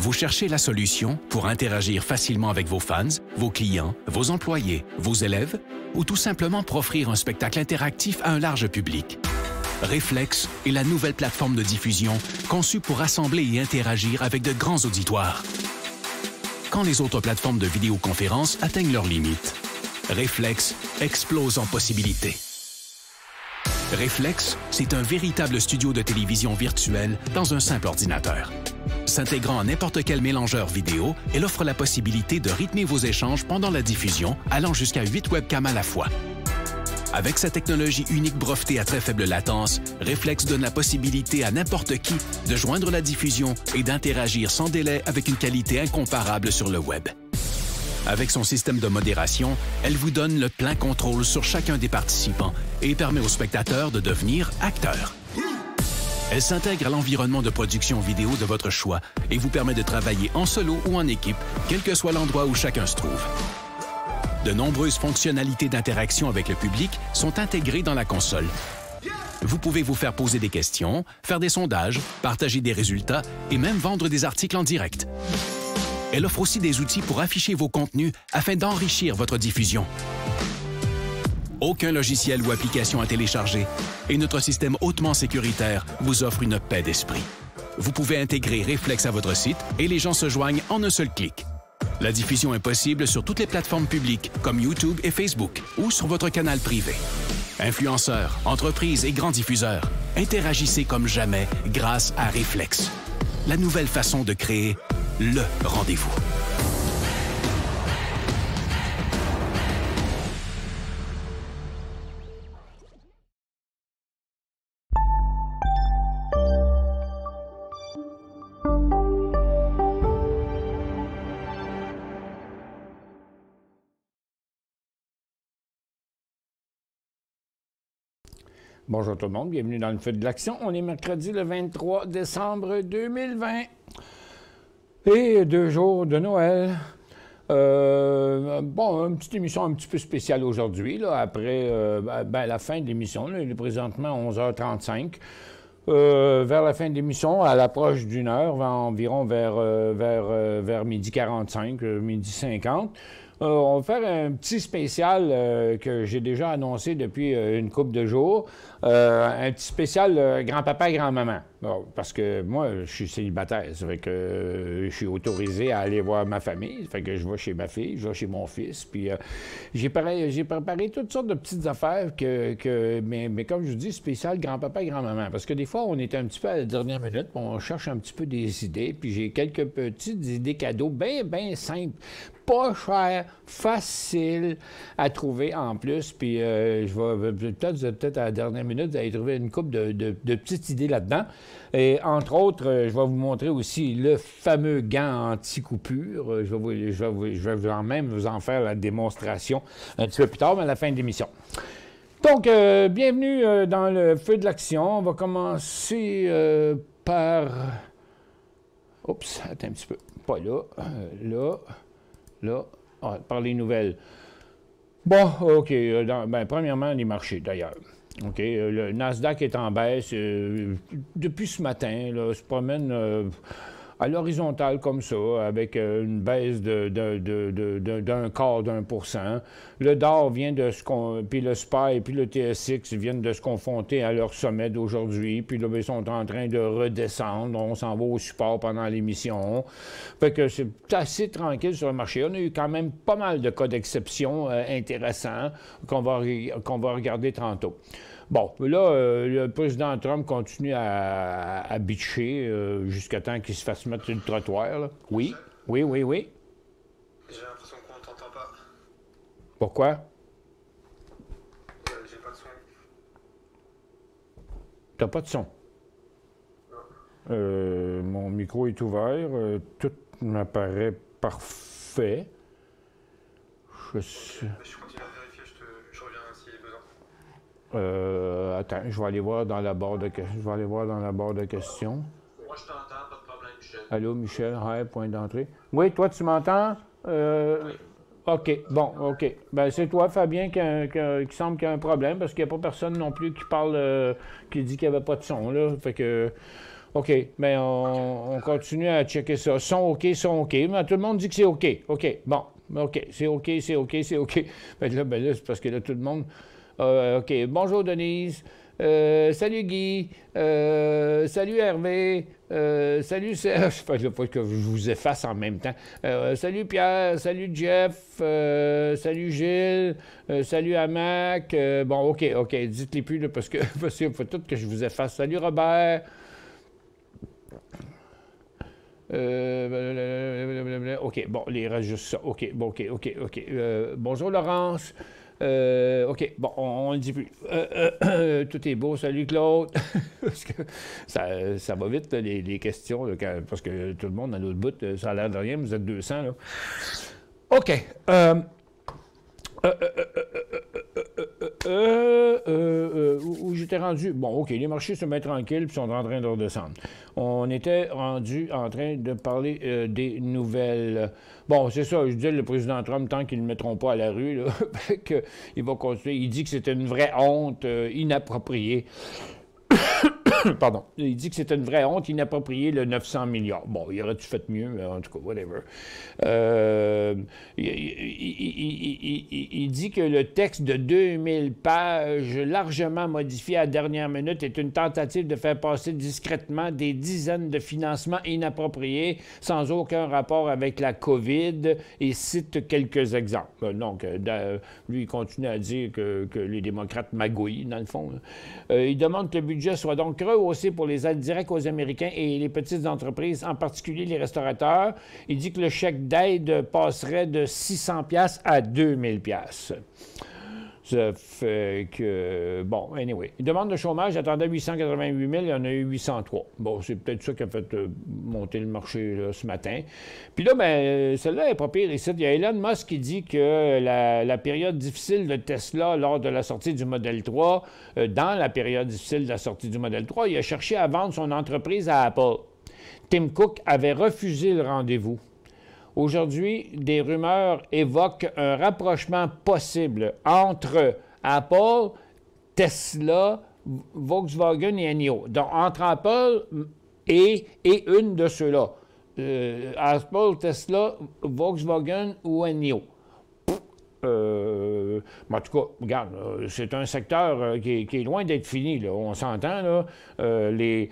Vous cherchez la solution pour interagir facilement avec vos fans, vos clients, vos employés, vos élèves ou tout simplement pour offrir un spectacle interactif à un large public. Reflex est la nouvelle plateforme de diffusion conçue pour rassembler et interagir avec de grands auditoires. Quand les autres plateformes de vidéoconférence atteignent leurs limites, Reflex explose en possibilités. Reflex, c'est un véritable studio de télévision virtuel dans un simple ordinateur. S'intégrant à n'importe quel mélangeur vidéo, elle offre la possibilité de rythmer vos échanges pendant la diffusion, allant jusqu'à 8 webcams à la fois. Avec sa technologie unique brevetée à très faible latence, Reflex donne la possibilité à n'importe qui de joindre la diffusion et d'interagir sans délai avec une qualité incomparable sur le web. Avec son système de modération, elle vous donne le plein contrôle sur chacun des participants et permet aux spectateurs de devenir acteurs. Elle s'intègre à l'environnement de production vidéo de votre choix et vous permet de travailler en solo ou en équipe, quel que soit l'endroit où chacun se trouve. De nombreuses fonctionnalités d'interaction avec le public sont intégrées dans la console. Vous pouvez vous faire poser des questions, faire des sondages, partager des résultats et même vendre des articles en direct. Elle offre aussi des outils pour afficher vos contenus afin d'enrichir votre diffusion. Aucun logiciel ou application à télécharger et notre système hautement sécuritaire vous offre une paix d'esprit. Vous pouvez intégrer Reflex à votre site et les gens se joignent en un seul clic. La diffusion est possible sur toutes les plateformes publiques comme YouTube et Facebook ou sur votre canal privé. Influenceurs, entreprises et grands diffuseurs, interagissez comme jamais grâce à Reflex. La nouvelle façon de créer le rendez-vous. Bonjour tout le monde, bienvenue dans le feu de l'action. On est mercredi le 23 décembre 2020 et 2 jours de Noël. Bon, une petite émission un petit peu spéciale aujourd'hui, après la fin de l'émission. Il est présentement 11h35. Vers la fin de l'émission, à l'approche d'une heure, environ vers midi 45, midi 50, on va faire un petit spécial que j'ai déjà annoncé depuis une couple de jours. Un petit spécial grand-papa et grand-maman. Bon, parce que moi, je suis célibataire. Ça fait que je suis autorisé à aller voir ma famille. Ça fait que je vais chez ma fille, je vais chez mon fils. Puis j'ai préparé toutes sortes de petites affaires mais comme je vous dis, spécial grand-papa et grand-maman. Parce que des fois, on est un petit peu à la dernière minute, on cherche un petit peu des idées. Puis j'ai quelques petites idées cadeaux bien simples. Pas cher, facile à trouver en plus. Puis je vais peut-être à la dernière minute, vous allez trouver une couple de petites idées là-dedans. Et entre autres, je vais vous montrer aussi le fameux gant anti-coupure. Je vais même vous en faire la démonstration un petit peu plus tard, mais à la fin de l'émission. Donc, bienvenue dans le feu de l'action. On va commencer par... Oups, attends un petit peu. Pas là, là, par les nouvelles. Bon, OK. Premièrement, les marchés, d'ailleurs. OK. Le Nasdaq est en baisse. Depuis ce matin, là, se promène à l'horizontale comme ça, avec une baisse d'un quart d'1%. Le Dow vient de puis le SPY et puis le TSX viennent de se confronter à leur sommet d'aujourd'hui. Puis là, ils sont en train de redescendre. On s'en va au support pendant l'émission. Fait que c'est assez tranquille sur le marché. On a eu quand même pas mal de cas d'exception intéressants qu'on va regarder tantôt. Bon, là, le président Trump continue à bitcher jusqu'à temps qu'il se fasse mettre sur le trottoir. Là. Oui. J'ai l'impression qu'on t'entend pas. Pourquoi? J'ai pas de son. T'as pas de son? Non. Mon micro est ouvert. Tout m'apparaît parfait. Je continue à vérifier, je reviens s'il y a besoin. Attends, je vais aller voir dans la barre de questions. Moi, je t'entends, pas de problème, Michel. Allô, Michel, hi, point d'entrée. Oui, toi, tu m'entends? Oui. OK, bon, OK. Ben, c'est toi, Fabien, qui semble qu'il y a un problème, parce qu'il n'y a pas personne non plus qui parle, qui dit qu'il n'y avait pas de son, là. Fait que, OK, mais on continue à checker ça. Son OK. Mais tout le monde dit que c'est OK. OK, bon. OK, c'est OK. Ben là, c'est parce que là, tout le monde... OK, bonjour Denise. Salut Guy. Salut Hervé. Salut Serge. Il faut que je vous efface en même temps. Salut Pierre. Salut Jeff. Salut Gilles. Salut Amac. Bon, OK. Dites-les plus, là, parce qu'il faut tout que je vous efface. Salut Robert. OK, bon, il reste juste ça. OK. Bonjour Laurence. OK, bon, on ne le dit plus. Tout est beau, salut Claude. Parce que ça va vite, là, les questions, là, parce que tout le monde à l'autre bout, ça a l'air de rien, vous êtes 200, là. OK. Où j'étais rendu? Bon, OK, les marchés se mettent tranquilles puis sont en train de redescendre. On était rendu en train de parler des nouvelles. Bon, c'est ça, je disais, le président Trump, tant qu'ils ne le mettront pas à la rue, là, il va continuer. Il dit que c'était une vraie honte inappropriée. Pardon. Il dit que c'était une vraie honte inappropriée, le 900 milliards. Bon, il aurait-tu fait mieux, mais en tout cas, whatever. Il dit que le texte de 2000 pages, largement modifié à la dernière minute, est une tentative de faire passer discrètement des dizaines de financements inappropriés sans aucun rapport avec la COVID et cite quelques exemples. Donc, lui, il continue à dire que les démocrates magouillent, dans le fond. Il demande que le budget soit donc rehaussé pour les aides directes aux Américains et les petites entreprises, en particulier les restaurateurs. Il dit que le chèque d'aide passerait de 600$ à 2000$. Ça fait que... Bon, anyway. Il demande de chômage, attendait 888 000, il y en a eu 803. Bon, c'est peut-être ça qui a fait monter le marché là, ce matin. Puis là, bien, celle-là est pas pire ici. Il y a Elon Musk qui dit que la période difficile de Tesla lors de la sortie du Model 3, dans la période difficile de la sortie du Model 3, il a cherché à vendre son entreprise à Apple. Tim Cook avait refusé le rendez-vous. Aujourd'hui, des rumeurs évoquent un rapprochement possible entre Apple, Tesla, Volkswagen et NIO. Donc, entre Apple et une de ceux-là. Apple, Tesla, Volkswagen ou NIO. En tout cas, regarde, c'est un secteur qui est loin d'être fini. Là. On s'entend, là, les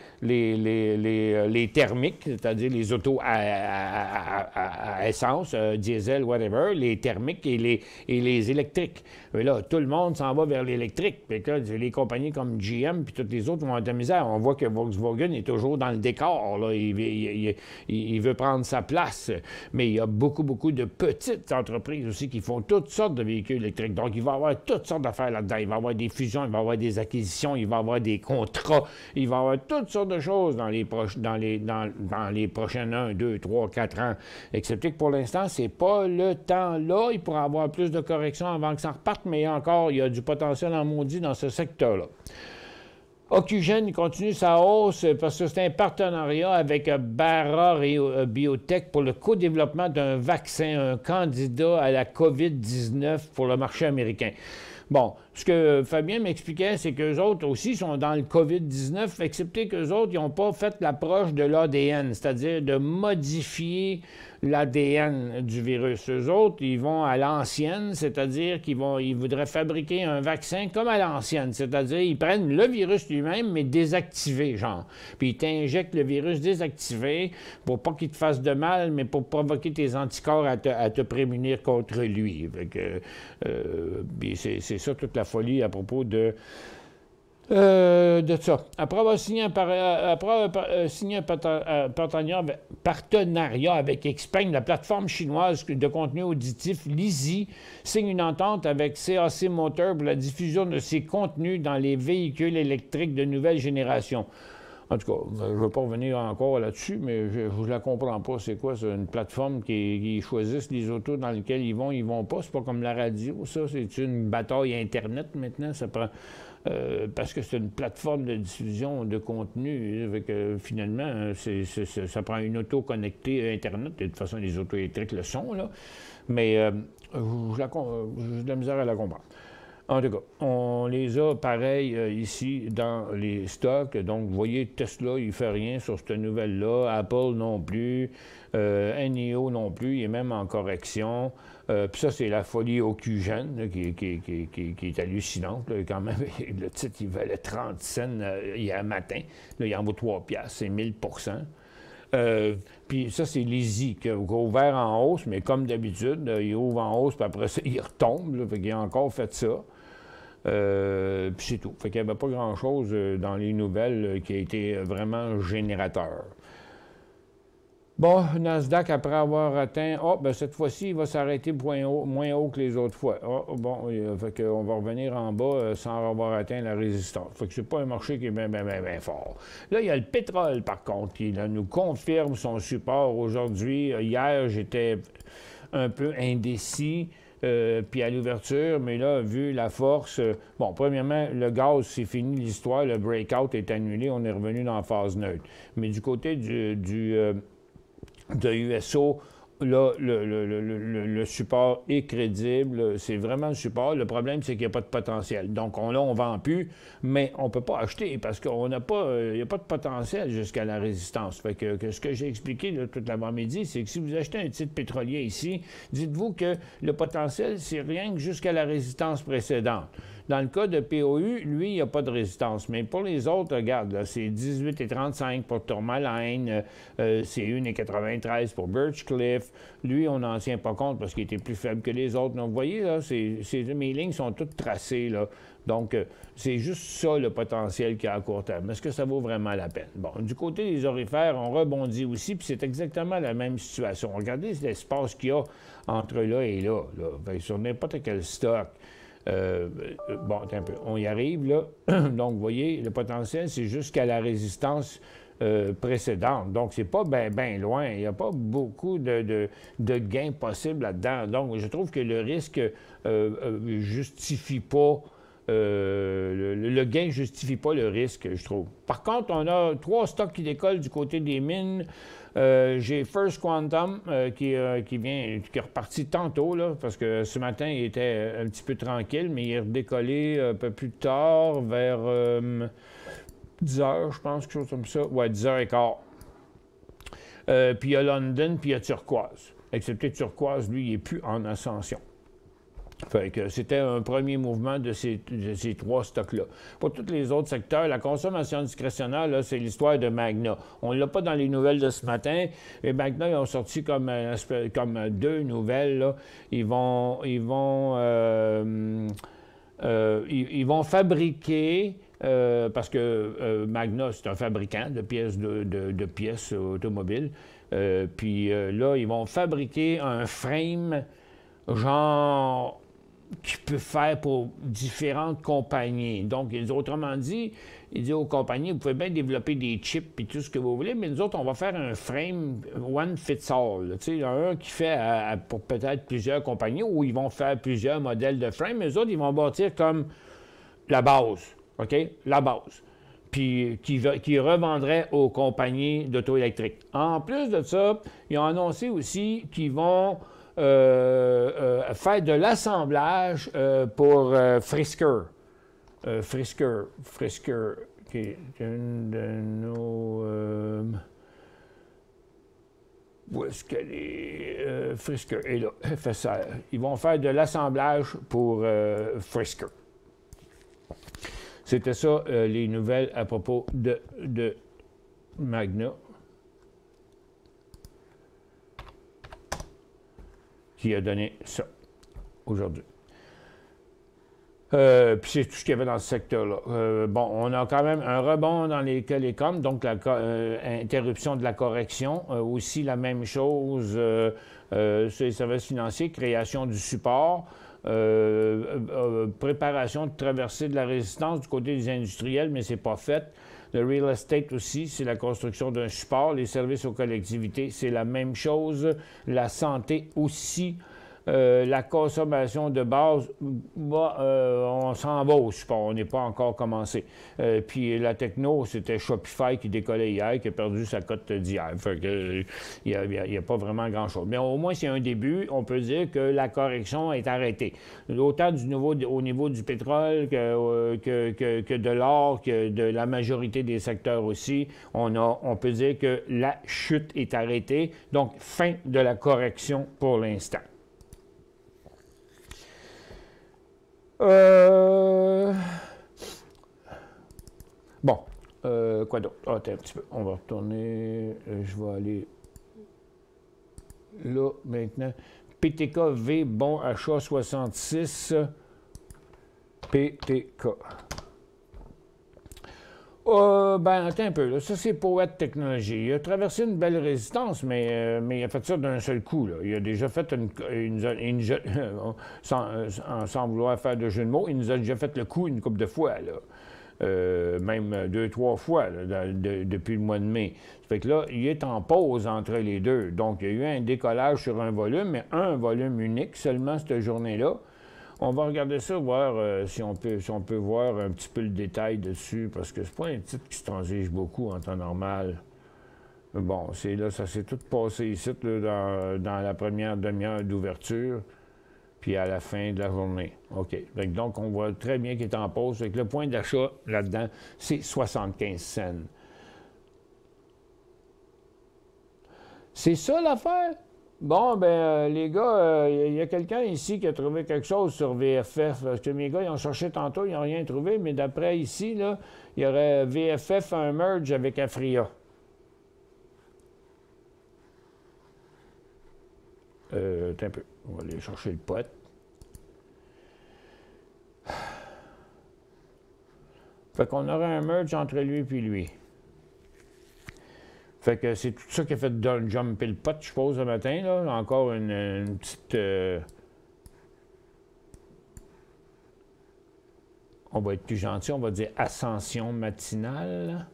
thermiques, c'est-à-dire les autos à essence, diesel, whatever, les thermiques et les électriques. Mais là, tout le monde s'en va vers l'électrique. Puis là, les compagnies comme GM puis toutes les autres vont être de misère. On voit que Volkswagen est toujours dans le décor. Là. Il veut prendre sa place. Mais il y a beaucoup de petites entreprises aussi qui font toutes sortes de véhicules électriques. Donc, il va y avoir toutes sortes d'affaires là-dedans. Il va y avoir des fusions, il va y avoir des acquisitions, il va y avoir des contrats, il va y avoir toutes sortes de choses dans les prochains 1, 2, 3, 4 ans. Excepté que pour l'instant, c'est pas le temps là. Il pourra y avoir plus de corrections avant que ça reparte, mais encore, il y a du potentiel en maudit dans ce secteur-là. Ocugen continue sa hausse parce que c'est un partenariat avec Bara Biotech pour le co-développement d'un vaccin, un candidat à la COVID-19 pour le marché américain. Bon, ce que Fabien m'expliquait, c'est qu'eux autres aussi sont dans le COVID-19, excepté qu'eux autres, ils n'ont pas fait l'approche de l'ADN, c'est-à-dire de modifier l'ADN du virus. Eux autres, ils vont à l'ancienne, c'est-à-dire qu'ils voudraient fabriquer un vaccin comme à l'ancienne, c'est-à-dire ils prennent le virus lui-même, mais désactivé, genre. Puis ils t'injectent le virus désactivé pour pas qu'il te fasse de mal, mais pour provoquer tes anticorps à te prémunir contre lui. C'est ça toute la folie à propos de ça. Après avoir signé un partenariat avec Xpeng, la plateforme chinoise de contenu auditif Lizzy signe une entente avec CAC Motor pour la diffusion de ses contenus dans les véhicules électriques de nouvelle génération. En tout cas, je ne vais pas revenir encore là-dessus, mais je ne la comprends pas. C'est quoi, c'est une plateforme qui choisissent les autos dans lesquelles ils vont pas. C'est pas comme la radio, ça. C'est une bataille Internet maintenant. Ça prend... parce que c'est une plateforme de diffusion de contenu. Finalement, ça prend une auto connectée à Internet. Et de toute façon, les autos électriques le sont, là. Mais j'ai de la misère à la comprendre. En tout cas, on les a pareil ici dans les stocks. Donc, vous voyez, Tesla, il ne fait rien sur cette nouvelle-là. Apple non plus. NIO non plus. Il est même en correction. Puis ça, c'est la folie occugène là, qui est hallucinante. Là, quand même, le titre, il valait 30 cents hier matin. Là, il en vaut 3 piastres. C'est 1000 puis ça, c'est l'Easy qui a ouvert en hausse, mais comme d'habitude, il ouvre en hausse, puis après ça, il retombe. Là, fait qu'il a encore fait ça. Puis c'est tout. Fait qu'il n'y avait pas grand-chose dans les nouvelles qui a été vraiment générateur. Bon, Nasdaq, après avoir atteint... Oh, ben cette fois-ci, il va s'arrêter moins haut que les autres fois. Oh, bon, fait qu'on va revenir en bas sans avoir atteint la résistance. Fait que c'est pas un marché qui est bien fort. Là, il y a le pétrole, par contre, qui là, nous confirme son support aujourd'hui. Hier, j'étais un peu indécis. Puis à l'ouverture, mais là, vu la force... bon, premièrement, le gaz, c'est fini l'histoire. Le breakout est annulé. On est revenu dans la phase neutre. Mais du côté de USO, là, le support est crédible. C'est vraiment le support. Le problème, c'est qu'il n'y a pas de potentiel. Donc, là, on ne vend plus, mais on ne peut pas acheter parce qu'on n'a pas... il n'y a pas de potentiel jusqu'à la résistance. Fait que ce que j'ai expliqué là, toute l'avant-midi, c'est que si vous achetez un titre pétrolier ici, dites-vous que le potentiel, c'est rien que jusqu'à la résistance précédente. Dans le cas de POU, lui, il n'y a pas de résistance. Mais pour les autres, regarde, c'est 18,35 pour Tourmaline, c'est 1,93 pour Birchcliff. Lui, on n'en tient pas compte parce qu'il était plus faible que les autres. Donc, vous voyez, là, mes lignes sont toutes tracées, là. Donc, c'est juste ça, le potentiel qu'il y a à court terme. Est-ce que ça vaut vraiment la peine? Bon, du côté des orifères, on rebondit aussi, puis c'est exactement la même situation. Regardez l'espace qu'il y a entre là et là. Bien, sur n'importe quel stock. Bon, attends un peu. On y arrive, là. Donc, vous voyez, le potentiel, c'est jusqu'à la résistance précédente. Donc, c'est pas bien loin. Il n'y a pas beaucoup de gains possibles là-dedans. Donc, je trouve que le risque justifie pas... le gain ne justifie pas le risque, je trouve. Par contre, on a 3 stocks qui décollent du côté des mines. J'ai First Quantum qui est reparti tantôt, là, parce que ce matin, il était un petit peu tranquille, mais il est redécollé un peu plus tard, vers 10 heures, je pense, quelque chose comme ça. Ouais, 10h15. Puis il y a London, puis il y a Turquoise. Excepté Turquoise, lui, il n'est plus en ascension. Fait que c'était un premier mouvement de ces 3 stocks-là. Pour tous les autres secteurs, la consommation discrétionnaire, là, c'est l'histoire de Magna. On ne l'a pas dans les nouvelles de ce matin, mais Magna, ils ont sorti comme 2 nouvelles. Là. Ils vont fabriquer... parce que Magna, c'est un fabricant de pièces, de pièces automobiles. Puis là, ils vont fabriquer un frame genre qui peut faire pour différentes compagnies. Donc, autrement dit, il dit aux compagnies, vous pouvez bien développer des chips et tout ce que vous voulez, mais nous autres, on va faire un frame one fits all. Tu sais, un qui fait pour peut-être plusieurs compagnies, ou ils vont faire plusieurs modèles de frame, mais les autres, ils vont bâtir comme la base. OK? La base. Puis qui revendrait aux compagnies d'auto électriques. En plus de ça, ils ont annoncé aussi qu'ils vont faire de l'assemblage pour Frisker. Frisker, qui est une de nos... où est-ce qu'elle est? Frisker est là. FSR. Ils vont faire de l'assemblage pour Frisker. C'était ça, les nouvelles à propos de Magna, qui a donné ça aujourd'hui. Puis c'est tout ce qu'il y avait dans ce secteur-là. Bon, on a quand même un rebond dans les télécoms, donc interruption de la correction. Aussi la même chose sur les services financiers, création du support. Préparation de traversée de la résistance du côté des industriels, mais c'est pas fait. Le real estate aussi, c'est la construction d'un support. Les services aux collectivités, c'est la même chose. La santé aussi. La consommation de base, on s'en va au support, on n'est pas encore commencé. Puis la techno, c'était Shopify qui décollait hier, qui a perdu sa cote d'hier. Fait que il n'y a pas vraiment grand-chose. Mais au moins, c'est un début. On peut dire que la correction est arrêtée. Autant au niveau du pétrole que de l'or, que de la majorité des secteurs aussi, on peut dire que la chute est arrêtée. Donc, fin de la correction pour l'instant. Bon, quoi d'autre? Ah, attends un petit peu. On va retourner. Je vais aller là maintenant. PTK-V, bon achat 66. PTK. Ben, attends un peu. Là. Ça, c'est Poet Technology. Il a traversé une belle résistance, mais il a fait ça d'un seul coup. Là. Il a déjà fait sans vouloir faire de jeu de mots, il nous a déjà fait le coup une couple de fois. Là. Même 2-3 fois là, depuis le mois de mai. Ça fait que là, il est en pause entre les deux. Donc, il y a eu un décollage sur un volume, mais un volume unique seulement cette journée-là. On va regarder ça, voir si on peut voir un petit peu le détail dessus, parce que c'est pas un titre qui se transige beaucoup en temps normal. Bon, c'est là, ça s'est tout passé ici, là, dans la première demi-heure d'ouverture, puis à la fin de la journée. OK. Donc, on voit très bien qu'il est en pause. Avec le point d'achat là-dedans, c'est 75 cents. C'est ça l'affaire? Bon, ben les gars, il y a quelqu'un ici qui a trouvé quelque chose sur VFF. Parce que mes gars, ils ont cherché tantôt, ils n'ont rien trouvé, mais d'après ici, là, il y aurait VFF un merge avec Afria. Attends un peu. On va aller chercher le pote. Fait qu'on aurait un merge entre lui et lui. Fait que c'est tout ça qui a fait jumper le pot, je suppose, ce matin. Là. Encore une petite... On va être plus gentil, on va dire ascension matinale.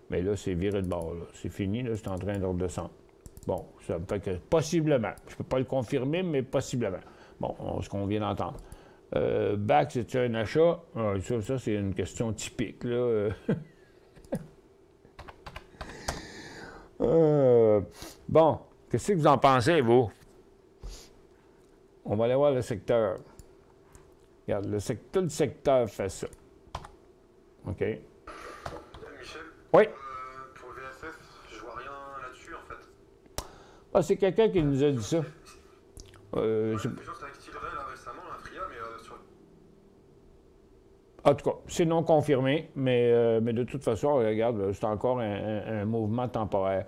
Mais là, c'est viré de bord. C'est fini, là, c'est en train de redescendre. Bon, ça fait que possiblement. Je ne peux pas le confirmer, mais possiblement. Bon, ce qu'on vient d'entendre. Back, c'est-tu un achat? Ah, ça c'est une question typique, là. Bon, qu'est-ce que vous en pensez, vous? On va aller voir le secteur. Regarde, tout le secteur fait ça. OK. Michel? Oui? Pour le VFF, je vois rien là-dessus, en fait. Ah, c'est quelqu'un qui nous a dit ça. Ça a accéléré là récemment, l'Afria, mais sur... En tout cas, c'est non confirmé, mais de toute façon, regarde, c'est encore un mouvement temporaire.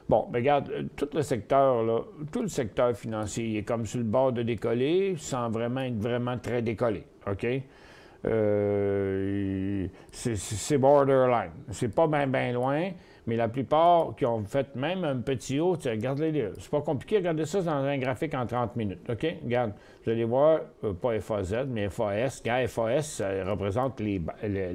Bon, regarde, tout le secteur financier est comme sur le bord de décoller, sans vraiment être vraiment très décollé, OK? C'est borderline. C'est pas bien loin, mais la plupart qui ont fait même un petit haut, regardez-les, c'est pas compliqué, regardez ça dans un graphique en 30 minutes, OK? Regarde, vous allez voir, pas FAZ, mais FAS. Regarde, FAS, ça représente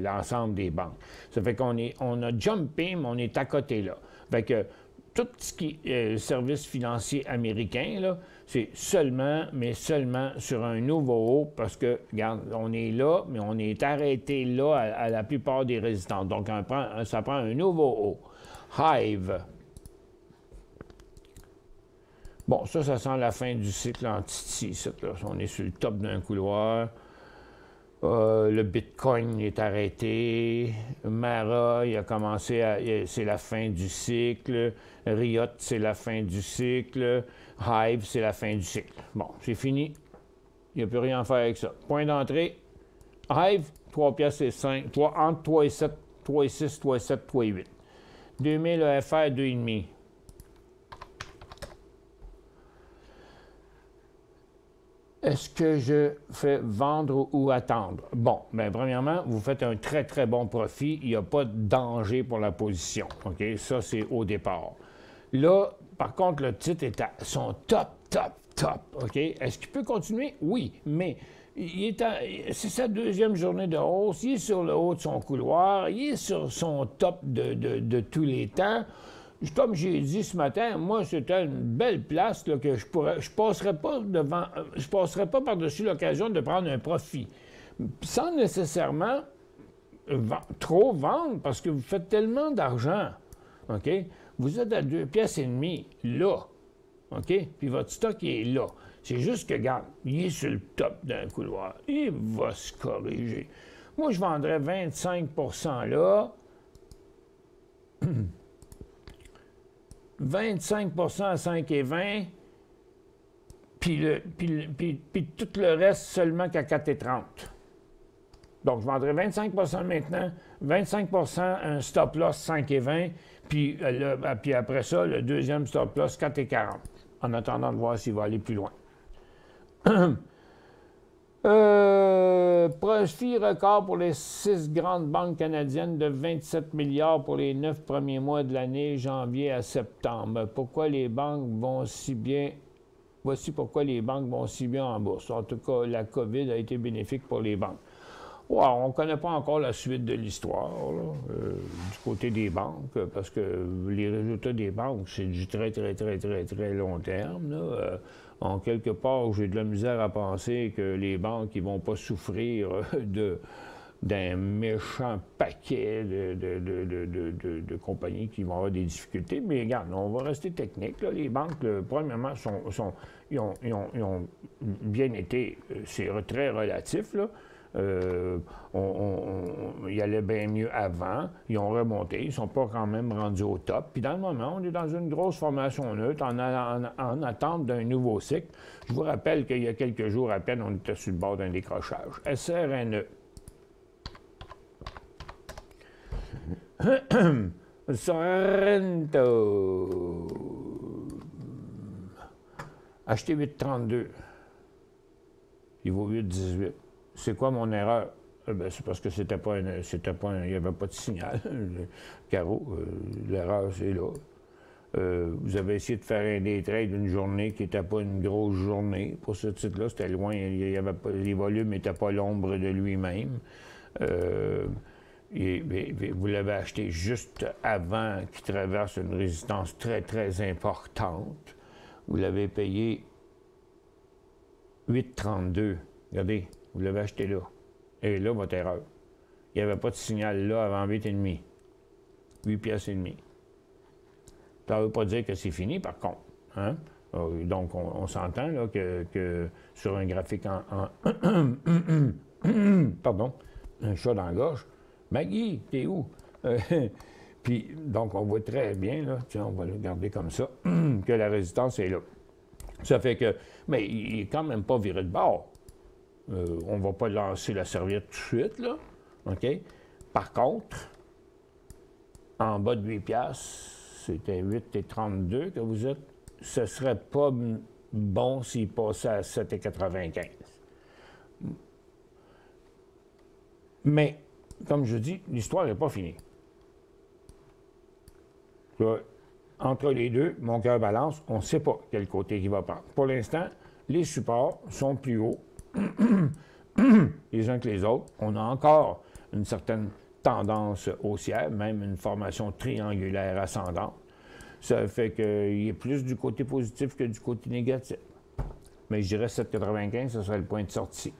l'ensemble des banques. Ça fait qu'on a jumpé, mais on est à côté là. Fait que tout ce qui est service financier américain, là, c'est seulement sur un nouveau haut, parce que, regarde, on est là, mais on est arrêté là à la plupart des résistances. Donc, ça prend un nouveau haut. Hive. Bon, ça sent la fin du cycle anti-ici. On est sur le top d'un couloir. Le Bitcoin est arrêté. Mara, il a commencé c'est la fin du cycle. Riot, c'est la fin du cycle. Hive, c'est la fin du cycle. Bon, c'est fini. Il n'y a plus rien à faire avec ça. Point d'entrée. Hive, 3 piastres et 5. Entre 3 et 7, 3 et 6, 3 et 7, 3 et 8. 2000 EFR, 2,5. Est-ce que je fais vendre ou attendre? Bon, bien, premièrement, vous faites un très, très bon profit. Il n'y a pas de danger pour la position. OK? Ça, c'est au départ. Là, par contre, le titre est à son top. OK? Est-ce qu'il peut continuer? Oui, mais c'est sa deuxième journée de hausse. Il est sur le haut de son couloir. Il est sur son top de tous les temps. comme j'ai dit ce matin, moi, c'était une belle place là, que je passerais pas devant, je passerais pas par-dessus l'occasion de prendre un profit. Sans nécessairement trop vendre, parce que vous faites tellement d'argent, OK? Vous êtes à 2,5 piastres là, OK? Puis votre stock est là. C'est juste que, regarde, il est sur le top d'un couloir. Il va se corriger. Moi, je vendrais 25 là. 25 à 5,20, puis tout le reste seulement qu'à 4,30. Donc, je vendrais 25 maintenant, 25 un stop-loss 5,20, puis après ça, le deuxième stop-loss 4,40, en attendant de voir s'il va aller plus loin. Profit record pour les 6 grandes banques canadiennes de 27 milliards pour les 9 premiers mois de l'année, janvier à septembre. Pourquoi les banques vont si bien? Voici pourquoi les banques vont si bien en bourse. En tout cas, la COVID a été bénéfique pour les banques. Wow, on ne connaît pas encore la suite de l'histoire du côté des banques, parce que les résultats des banques, c'est du très long terme. Là. En quelque part, j'ai de la misère à penser que les banques ne vont pas souffrir d'un méchant paquet de compagnies qui vont avoir des difficultés. Mais regarde, on va rester technique. Là. Les banques, premièrement, ils ont bien été, c'est très relatif, là. Ils allaient bien mieux avant, ils ont remonté, ils ne sont pas quand même rendus au top. Puis dans le moment, on est dans une grosse formation neutre en attente d'un nouveau cycle. Je vous rappelle qu'il y a quelques jours à peine, on était sur le bord d'un décrochage. SRNE. Sorrento. Acheté 8,32. Il vaut 8,18. C'est quoi mon erreur? C'est parce que il n'y avait pas de signal. Caro, l'erreur, c'est là. Vous avez essayé de faire un day trade d'une journée qui n'était pas une grosse journée. Pour ce titre-là, c'était loin. Les volumes n'étaient pas l'ombre de lui-même. Vous l'avez acheté juste avant qu'il traverse une résistance très importante. Vous l'avez payé 8,32. Regardez. Vous l'avez acheté là. Et là, votre erreur. Il n'y avait pas de signal là avant 8,5. 8 piastres et demi. Ça ne veut pas dire que c'est fini, par contre. Hein? Donc, on s'entend là que sur un graphique pardon, un chat dans la gorge. Maggie, t'es où? Puis, donc, on voit très bien, là, tiens, on va le regarder comme ça, que la résistance est là. Ça fait que, mais il n'est quand même pas viré de bord. On ne va pas lancer la serviette tout de suite, là. OK? Par contre, en bas de 8 piastres, c'était 8,32 que vous êtes. Ce ne serait pas bon s'il passait à 7,95. Mais, comme je dis, l'histoire n'est pas finie. Là, entre les deux, mon cœur balance, on ne sait pas quel côté il va prendre. Pour l'instant, les supports sont plus hauts les uns que les autres. On a encore une certaine tendance haussière, même une formation triangulaire ascendante. Ça fait qu'il est plus du côté positif que du côté négatif. Mais je dirais 7,95, ce serait le point de sortie.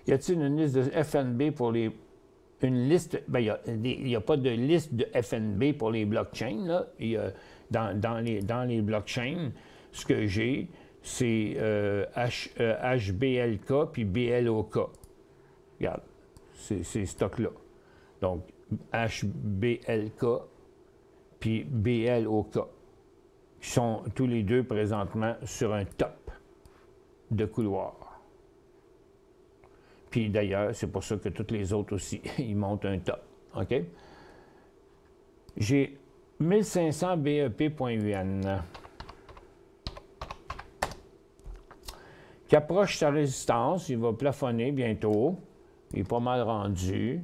Y a-t-il une liste de FNB pour les... Une liste... Bien, il n'y a pas de liste de FNB pour les blockchains, là. Il y a, dans les blockchains, ce que j'ai, c'est HBLK puis BLOK. Regarde, c'est ces stocks-là. Donc, HBLK puis BLOK, qui sont tous les deux présentement sur un top de couloir. Puis d'ailleurs, c'est pour ça que toutes les autres aussi, ils montent un top. OK? J'ai 1500 BEP.UN qui approche sa résistance. Il va plafonner bientôt. Il est pas mal rendu.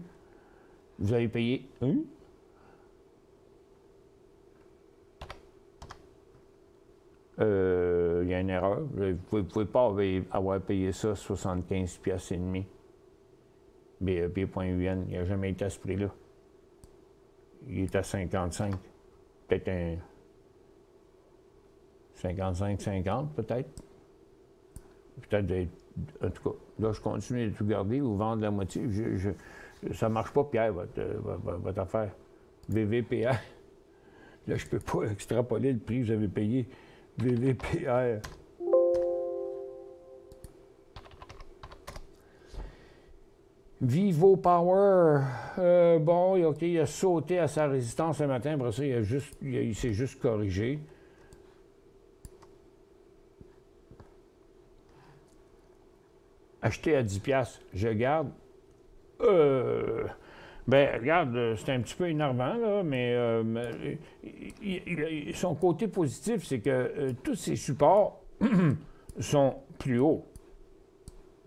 Vous avez payé il y a une erreur. Vous ne pouvez pas avoir payé ça 75 piastres et demi. BEP.UN, il n'a jamais été à ce prix-là. il est à 55. Peut-être un 55-50, peut-être. Peut-être, en tout cas, là, je continue de tout garder ou vendre la moitié. Ça ne marche pas, Pierre, votre affaire. VVPR. Là, je ne peux pas extrapoler le prix que vous avez payé. VVPR. Vivo Power. Bon, OK, il a sauté à sa résistance ce matin. Après ça, il s'est juste corrigé. Acheter à 10$, je garde. Ben, regarde, c'est un petit peu énervant, là, mais son côté positif, c'est que tous ces supports sont plus hauts,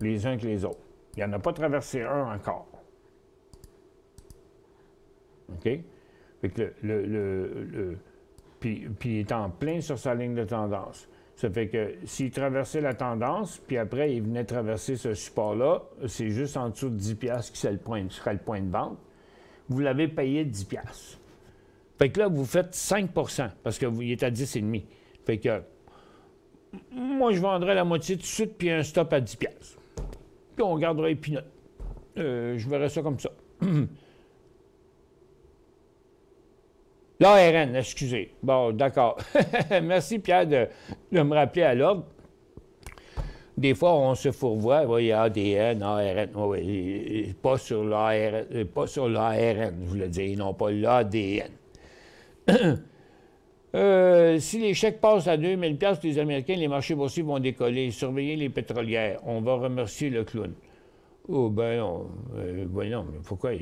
les uns que les autres. Il n'y en a pas traversé un encore. OK? Fait que puis il est en plein sur sa ligne de tendance. Ça fait que s'il traversait la tendance, puis après, il venait traverser ce support-là, c'est juste en dessous de 10$ qui serait le point de vente. Vous l'avez payé 10$. Fait que là, vous faites 5%, parce qu'il est à 10,5$. Fait que moi, je vendrais la moitié tout de suite, puis un stop à 10$. Puis on gardera les peanuts. Je verrais ça comme ça. L'ARN, excusez. Bon, d'accord. Merci, Pierre, de me rappeler à l'ordre. Des fois, on se fourvoie. Oui, ADN, ARN. Oui, pas sur l'ARN, je voulais dire, non pas l'ADN. Si les chèques passent à 2000$, les Américains, les marchés boursiers vont décoller. Surveillez les pétrolières. On va remercier le clown. Oh, ben non. Non, mais pourquoi?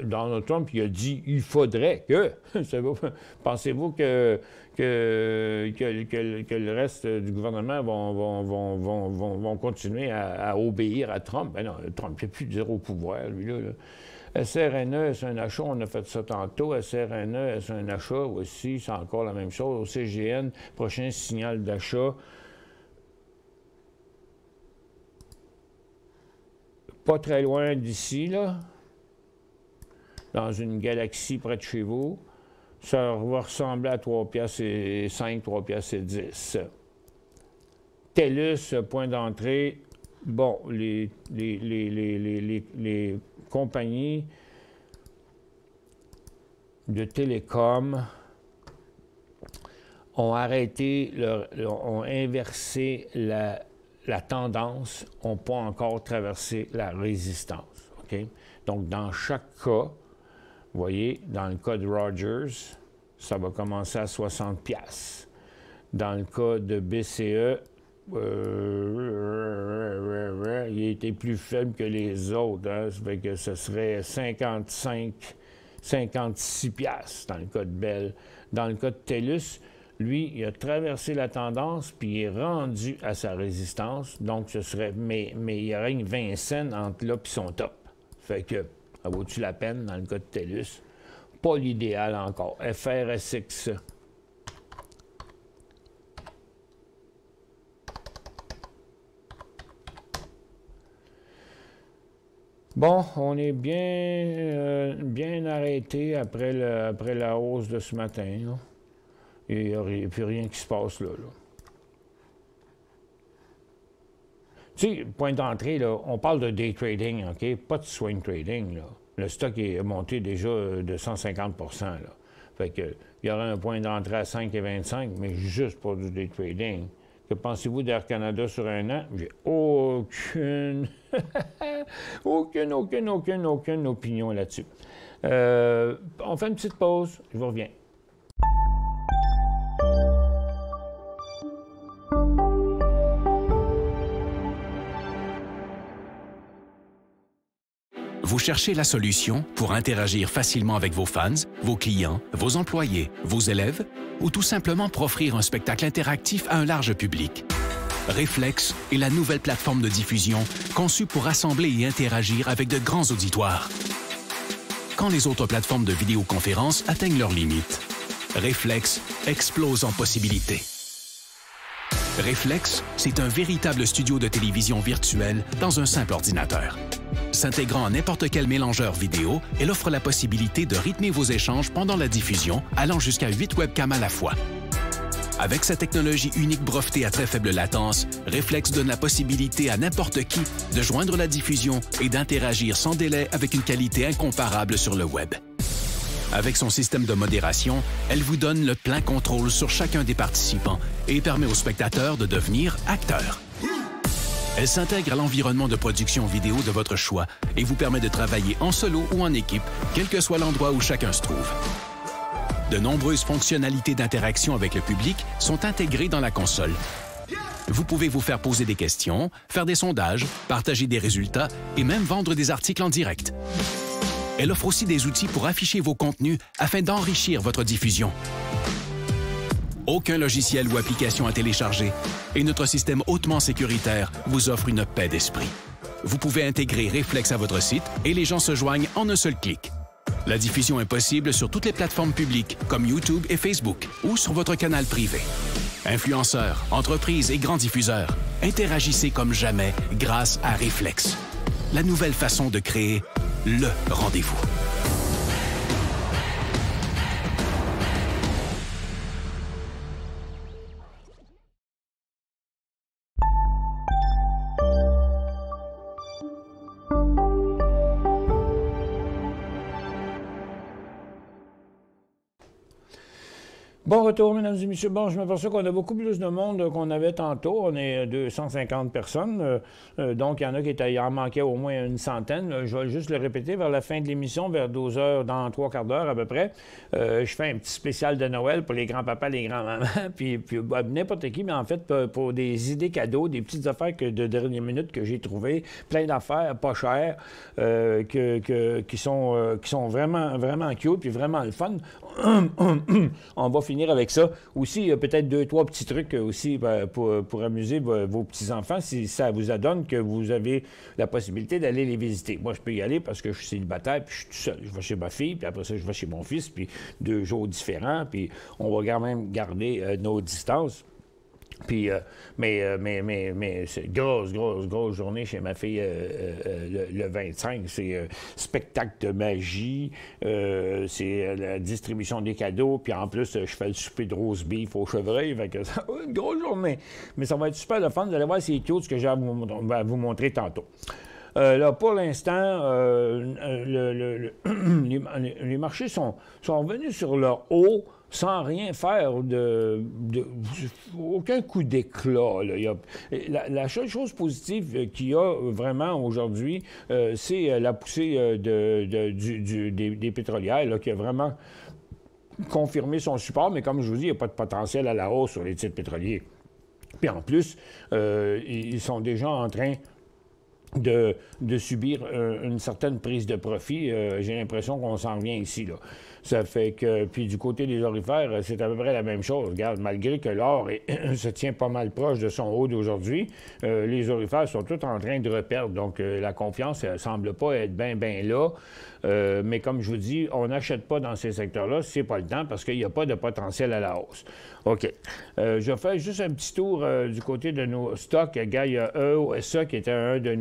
Donald Trump, il a dit il faudrait que. Pensez-vous que le reste du gouvernement vont continuer à obéir à Trump? Ben non, Trump ne peut plus dire au pouvoir, lui-là. SRNE, c'est un achat, on a fait ça tantôt. SRNE, c'est un achat aussi, c'est encore la même chose. Au CGN, prochain signal d'achat. Pas très loin d'ici, là, dans une galaxie près de chez vous. Ça va ressembler à 3,5$, 3,10$. TELUS, point d'entrée. Bon, les compagnies de télécom ont arrêté, ont inversé la tendance, n'ont pas encore traversé la résistance. Okay? Donc, dans chaque cas, vous voyez, dans le cas de Rogers, ça va commencer à 60$. Dans le cas de BCE, il a été plus faible que les autres. Hein? Ça fait que ce serait 56$ dans le cas de Bell. Dans le cas de TELUS, lui, il a traversé la tendance, puis il est rendu à sa résistance. Donc, ce serait... Mais il règne 20 cents entre là et son top. Fait que, ça vaut-tu la peine dans le cas de TELUS? Pas l'idéal encore. FRSX. Bon, on est bien arrêté après la hausse de ce matin, là. Il n'y a plus rien qui se passe là. Tu sais, point d'entrée, là, on parle de day trading, OK? Pas de swing trading, là. Le stock est monté déjà de 150%, là. Fait que, il y aura un point d'entrée à 5,25, mais juste pour du day trading. Que pensez-vous d'Air Canada sur un an? J'ai aucune opinion là-dessus. On fait une petite pause, je vous reviens. Vous cherchez la solution pour interagir facilement avec vos fans, vos clients, vos employés, vos élèves ou tout simplement pour offrir un spectacle interactif à un large public. Reflex est la nouvelle plateforme de diffusion conçue pour rassembler et interagir avec de grands auditoires. Quand les autres plateformes de vidéoconférence atteignent leurs limites, Reflex explose en possibilités. Reflex, c'est un véritable studio de télévision virtuel dans un simple ordinateur. S'intégrant à n'importe quel mélangeur vidéo, elle offre la possibilité de rythmer vos échanges pendant la diffusion, allant jusqu'à 8 webcams à la fois. Avec sa technologie unique brevetée à très faible latence, Reflex donne la possibilité à n'importe qui de joindre la diffusion et d'interagir sans délai avec une qualité incomparable sur le web. Avec son système de modération, elle vous donne le plein contrôle sur chacun des participants et permet aux spectateurs de devenir acteurs. Elle s'intègre à l'environnement de production vidéo de votre choix et vous permet de travailler en solo ou en équipe, quel que soit l'endroit où chacun se trouve. De nombreuses fonctionnalités d'interaction avec le public sont intégrées dans la console. Vous pouvez vous faire poser des questions, faire des sondages, partager des résultats et même vendre des articles en direct. Elle offre aussi des outils pour afficher vos contenus afin d'enrichir votre diffusion. Aucun logiciel ou application à télécharger et notre système hautement sécuritaire vous offre une paix d'esprit. Vous pouvez intégrer Reflex à votre site et les gens se joignent en un seul clic. La diffusion est possible sur toutes les plateformes publiques comme YouTube et Facebook ou sur votre canal privé. Influenceurs, entreprises et grands diffuseurs, interagissez comme jamais grâce à Reflex. La nouvelle façon de créer le rendez-vous. Bon retour, mesdames et messieurs. Bon, je m'aperçois qu'on a beaucoup plus de monde qu'on avait tantôt. On est 250 personnes. Donc, il y en a il en manquait au moins une centaine. Je vais juste le répéter. Vers la fin de l'émission, vers 12 heures, dans 3/4 d'heure à peu près, je fais un petit spécial de Noël pour les grands-papas, les grands-mamans, puis n'importe qui, mais en fait, pour des idées cadeaux, des petites affaires de dernière minute que j'ai trouvées, plein d'affaires pas chères, qui sont vraiment, vraiment cute, puis vraiment le fun. On va finir avec ça. Aussi, il y a peut-être 2-3 petits trucs aussi pour amuser vos petits-enfants si ça vous adonne que vous avez la possibilité d'aller les visiter. Moi, je peux y aller parce que je suis célibataire puis je suis tout seul. Je vais chez ma fille, puis après ça, je vais chez mon fils, puis 2 jours différents, puis on va quand même garder nos distances. Puis, mais c'est grosse journée chez ma fille le 25. C'est spectacle de magie, c'est la distribution des cadeaux, puis en plus, je fais le souper de roast beef au chevreuil. Fait que ça va être une grosse journée. Mais ça va être super le fun. Vous allez voir, c'est cute ce que j'ai à vous montrer tantôt. Là, pour l'instant, les marchés sont revenus sur leur haut sans rien faire aucun coup d'éclat. La seule chose positive qu'il y a vraiment aujourd'hui, c'est la poussée des pétrolières là, qui a vraiment confirmé son support, mais comme je vous dis, il n'y a pas de potentiel à la hausse sur les titres pétroliers. Puis en plus, ils sont déjà en train de subir une certaine prise de profit. J'ai l'impression qu'on s'en vient ici, là. Ça fait que, puis du côté des orifères, c'est à peu près la même chose. Regarde, malgré que l'or se tient pas mal proche de son haut d'aujourd'hui, les orifères sont tous en train de reperdre. Donc, la confiance, elle semble pas être bien là. Mais comme je vous dis, on n'achète pas dans ces secteurs-là, c'est pas le temps, parce qu'il n'y a pas de potentiel à la hausse. OK. Je fais juste un petit tour du côté de nos stocks. Gars, il y a EOSA qui était un de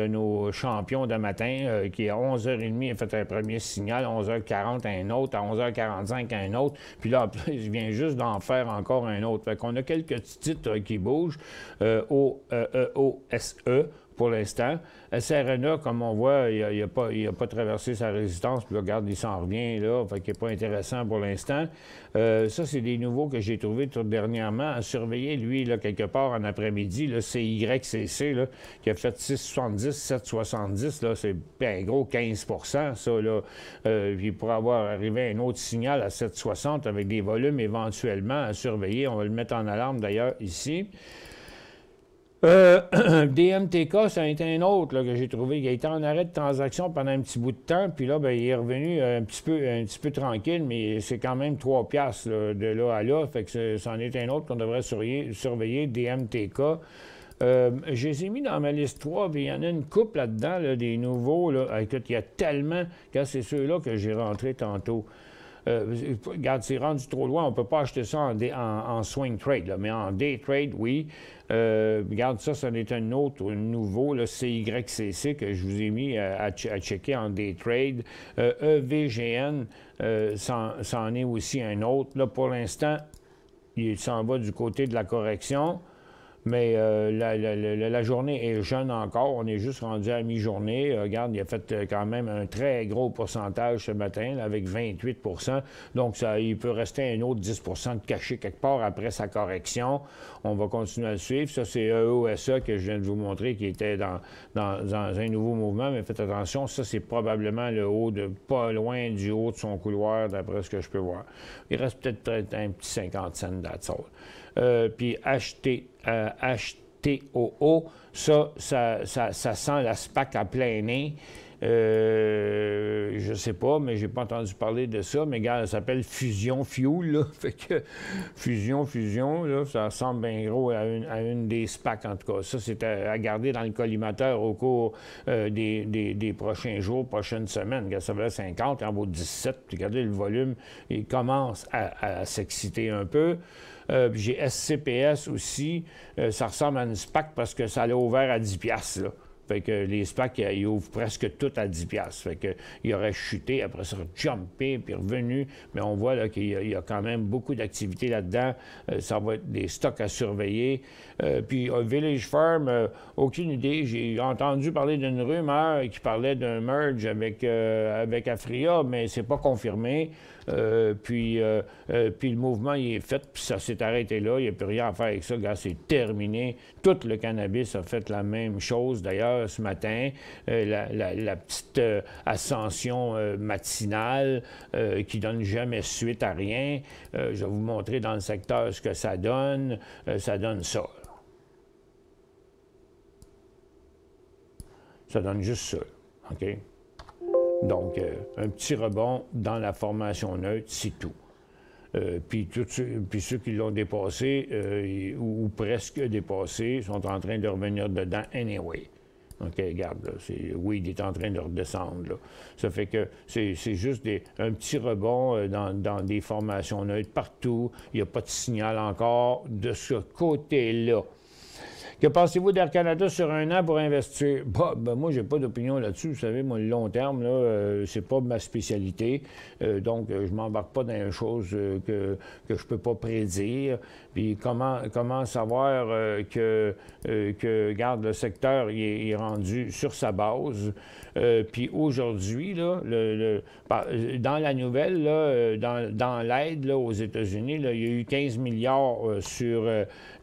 nos champions de matin, qui à 11h30 a fait un premier signal, 11h40 un autre, à 11h45 un autre, puis là, en plus, il vient juste d'en faire encore un autre. Fait qu'on a quelques petits titres qui bougent. EOSE pour l'instant. SRNA, comme on voit, il n'a pas traversé sa résistance. Puis là, regarde, il s'en revient, là. Fait qu'il n'est pas intéressant pour l'instant. Ça, c'est des nouveaux que j'ai trouvés tout dernièrement. À surveiller, lui, là, quelque part en après-midi, le CYCC, là, qui a fait 6,70, 7,70, là, c'est un gros 15 ça, là. Puis il pourrait avoir arrivé un autre signal à 7,60 avec des volumes éventuellement à surveiller. On va le mettre en alarme, d'ailleurs, ici. DMTK, ça a été un autre là, que j'ai trouvé. Il a été en arrêt de transaction pendant un petit bout de temps, puis là, ben, il est revenu un petit peu tranquille, mais c'est quand même 3 piastres là, de là à là. Fait que c'en est un autre qu'on devrait surveiller, DMTK. Je les ai mis dans ma liste 3, puis il y en a une couple là-dedans, là, des nouveaux. Là. Écoute, il y a tellement, quand c'est ceux-là que j'ai rentrés tantôt. regarde, c'est rendu trop loin, on ne peut pas acheter ça en swing trade, là, mais en day trade, oui. Regarde, ça en est un autre, un nouveau, le CYCC que je vous ai mis à checker en day trade. EVGN, c'en est aussi un autre. Là, pour l'instant, il s'en va du côté de la correction. Mais la journée est jeune encore. On est juste rendu à mi-journée. Regarde, il a fait quand même un très gros pourcentage ce matin, là, avec 28 %. Donc, il peut rester un autre 10 % de caché quelque part après sa correction. On va continuer à le suivre. Ça, c'est EOSA que je viens de vous montrer qui était dans un nouveau mouvement. Mais faites attention, ça, c'est probablement le haut pas loin du haut de son couloir, d'après ce que je peux voir. Il reste peut-être un petit 50 cents d'atsol. Puis HTOO, ça sent la SPAC à plein nez. Je sais pas, mais j'ai pas entendu parler de ça. Mais regarde, ça s'appelle Fusion Fuel, là. Fait que Fusion, là, ça ressemble bien gros à une des SPAC, en tout cas. Ça, c'est à garder dans le collimateur au cours des prochains jours, prochaines semaines. Regarde, ça valait 50, il en vaut 17. Puis regardez, le volume, il commence à s'exciter un peu. J'ai SCPS aussi. Ça ressemble à une SPAC parce que ça l'a ouvert à 10 $, là. Fait que les SPAC, ils ouvrent presque tout à 10 $. Fait qu'il aurait chuté, après ça, jumpé, puis revenu. Mais on voit là qu'il y a quand même beaucoup d'activité là-dedans. Ça va être des stocks à surveiller. Puis Village Farm, aucune idée. J'ai entendu parler d'une rumeur qui parlait d'un merge avec Afria, mais c'est pas confirmé. Puis le mouvement, il est fait, puis ça s'est arrêté là. Il n'y a plus rien à faire avec ça. Regarde, c'est terminé. Tout le cannabis a fait la même chose, d'ailleurs, ce matin. La petite ascension matinale qui donne jamais suite à rien. Je vais vous montrer dans le secteur ce que ça donne. Ça donne ça. Ça donne juste ça. OK? Donc, un petit rebond dans la formation neutre, c'est tout. Puis ceux qui l'ont dépassé, ou presque dépassé, sont en train de revenir dedans anyway. OK, regarde, là, oui, il est en train de redescendre, là. Ça fait que c'est juste un petit rebond dans des formations neutres partout. Il n'y a pas de signal encore de ce côté-là. Que pensez-vous d'Air Canada sur un an pour investir? Ben, moi, j'ai pas d'opinion là-dessus. Vous savez, moi, le long terme, là, c'est pas ma spécialité. Donc, je m'embarque pas dans des choses que je peux pas prédire. Puis, comment savoir que regarde, le secteur il est rendu sur sa base. Puis aujourd'hui, là, dans la nouvelle, là, dans l'aide là, aux États-Unis, là, il y a eu 15 milliards sur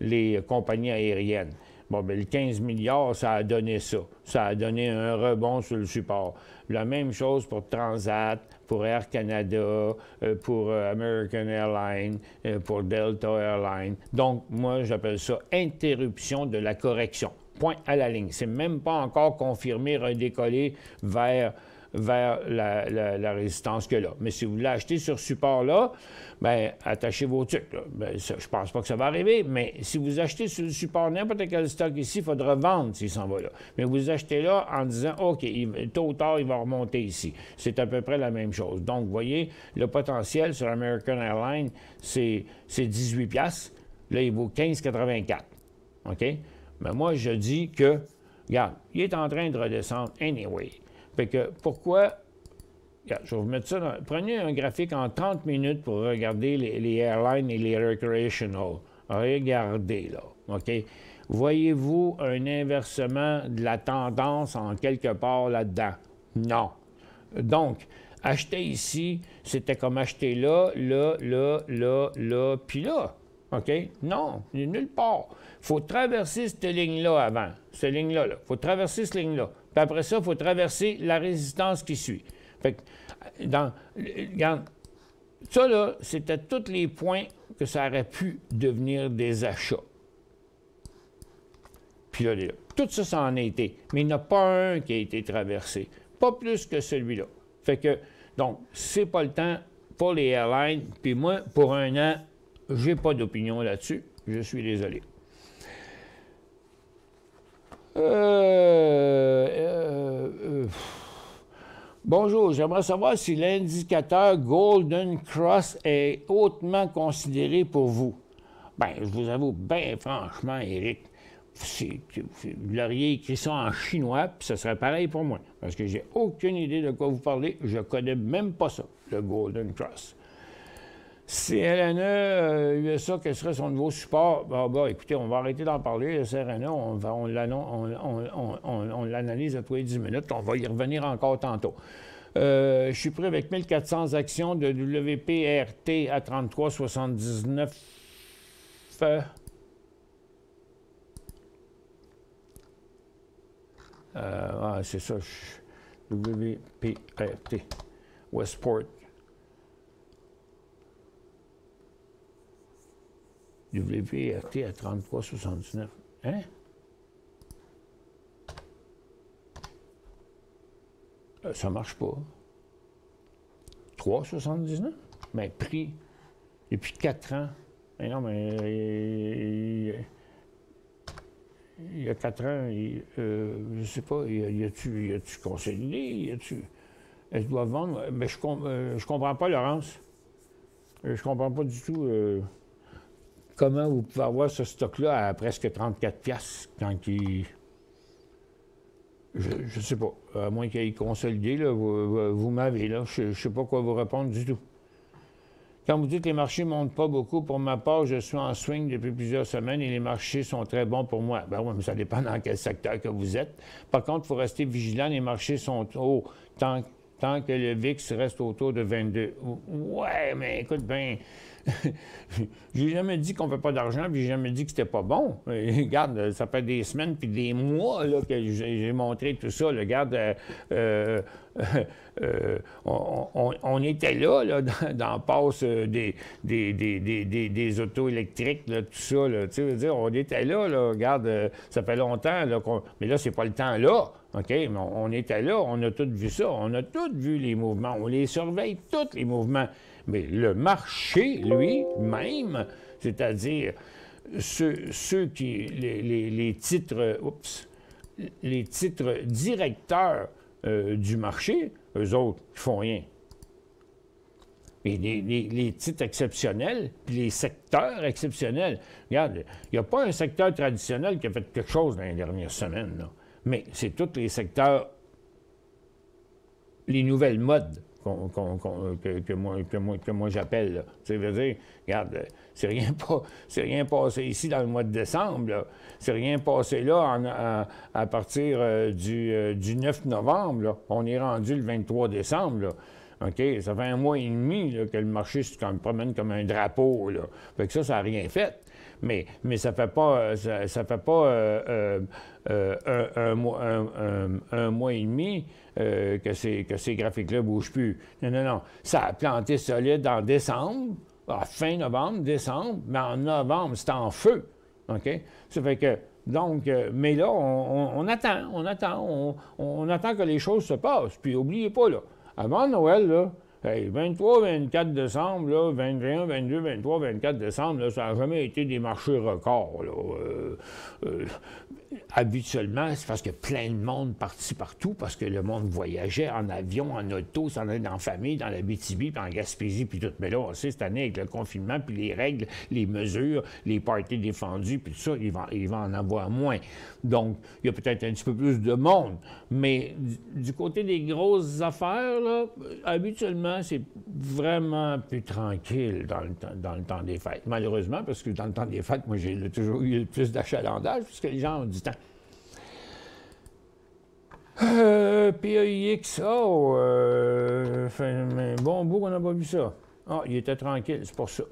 les compagnies aériennes. Bon, bien, le 15 milliards, ça a donné ça. Ça a donné un rebond sur le support. La même chose pour Transat, pour Air Canada, pour American Airlines, pour Delta Airlines. Donc, moi, j'appelle ça interruption de la correction. Point à la ligne. C'est même pas encore confirmé redécoller vers la résistance que là. Mais si vous l'achetez sur ce support-là, bien, attachez vos trucs. Là. Bien, je ne pense pas que ça va arriver, mais si vous achetez sur le support n'importe quel stock ici, il faudra vendre s'il s'en va là. Mais vous achetez là en disant, OK, tôt ou tard, il va remonter ici. C'est à peu près la même chose. Donc, vous voyez, le potentiel sur American Airlines, c'est 18 $. Là, il vaut 15,84. OK? Mais moi, je dis que, regarde, il est en train de redescendre anyway. Fait que pourquoi, regarde, je vais vous mettre ça prenez un graphique en 30 minutes pour regarder les airlines et les recreational. Regardez là, OK? Voyez-vous un inversement de la tendance en quelque part là-dedans? Non. Donc, acheter ici, c'était comme acheter là, puis là. OK? Non, nulle part. Il faut traverser cette ligne-là avant. Cette ligne-là. Il faut traverser cette ligne-là. Puis après ça, il faut traverser la résistance qui suit. Fait que, regarde, ça, là, c'était tous les points que ça aurait pu devenir des achats. Puis là, tout ça, ça en a été. Mais il n'y en a pas un qui a été traversé. Pas plus que celui-là. Fait que, donc, c'est pas le temps pour les airlines. Puis moi, pour un an, j'ai pas d'opinion là-dessus. Je suis désolé. Bonjour, j'aimerais savoir si l'indicateur Golden Cross est hautement considéré pour vous. Bien, je vous avoue, bien franchement, Éric, vous l'auriez écrit ça en chinois, puis ce serait pareil pour moi. Parce que j'ai aucune idée de quoi vous parlez. Je connais même pas ça, le Golden Cross. CRNE, USA, quel serait son nouveau support? Écoutez, on va arrêter d'en parler. Le CRNE, on l'analyse à tous les 10 minutes. On va y revenir encore tantôt. Je suis prêt avec 1400 actions de WPRT à 33,79. C'est ça. WPRT. Westport. WPRT à 33,79. Hein? Ça marche pas. 3,79? Mais prix depuis 4 ans. Mais non, mais il y a 4 ans, je sais pas, y a-tu consolidé? Est-ce doit vendre? Mais je comprends pas, Laurence. Je comprends pas du tout comment vous pouvez avoir ce stock-là à presque 34 piastres quand il... Je sais pas. À moins qu'il ait consolidé, là, vous m'avez, là. Je sais pas quoi vous répondre du tout. Quand vous dites que les marchés ne montent pas beaucoup, pour ma part, je suis en swing depuis plusieurs semaines et les marchés sont très bons pour moi. Ben oui, mais ça dépend dans quel secteur que vous êtes. Par contre, il faut rester vigilant. Les marchés sont hauts tant que le VIX reste autour de 22. Ouais, mais écoute, ben... j'ai jamais dit qu'on ne fait pas d'argent, puis j'ai jamais dit que c'était pas bon. Regarde, ça fait des semaines puis des mois là, que j'ai montré tout ça. Là. Regarde, on était là dans le passe des autos électriques, là, tout ça. Là, tu sais, dire, on était là, regarde, ça fait longtemps, là, mais là, c'est pas le temps là. OK? Mais on était là, on a tous vu ça, on a tous vu les mouvements, on les surveille tous les mouvements. Mais le marché, lui-même, c'est-à-dire ceux qui, les titres, les titres directeurs du marché, eux autres, ils font rien. Et les titres exceptionnels, puis les secteurs exceptionnels. Regarde, il n'y a pas un secteur traditionnel qui a fait quelque chose dans les dernières semaines, là. Mais c'est tous les secteurs, les nouvelles modes que moi j'appelle. Tu veux dire, regarde, c'est rien passé ici dans le mois de décembre, là. C'est rien passé là à partir du 9 novembre, là. On est rendu le 23 décembre, là. OK? Ça fait 1 mois et demi là, que le marché se promène comme un drapeau, là. Fait que ça n'a rien fait. Mais ça fait pas, un mois et demi que ces graphiques-là ne bougent plus. Non. Ça a planté solide en décembre, fin novembre, décembre, mais en novembre, c'est en feu. OK? Ça fait que, donc, mais là, on attend que les choses se passent. Puis, n'oubliez pas, là, avant Noël, là, 23, 24 décembre, là, 21, 22, 23, 24 décembre, là, ça n'a jamais été des marchés records. Là. Habituellement, c'est parce que plein de monde partit partout, parce que le monde voyageait en avion, en auto, s'en allait en famille, dans la BTB, puis en Gaspésie, puis tout. Mais là, on sait, cette année, avec le confinement, puis les règles, les mesures, les parties défendues, puis tout ça, il va en avoir moins. Donc, il y a peut-être un petit peu plus de monde. Mais du côté des grosses affaires, là, habituellement, c'est vraiment plus tranquille dans le temps des fêtes. Malheureusement, parce que dans le temps des fêtes, moi, j'ai toujours eu le plus d'achalandage, puisque les gens ont du temps. PAIX, fait un bon bout qu'on n'a pas vu ça. Ah, il était tranquille, c'est pour ça.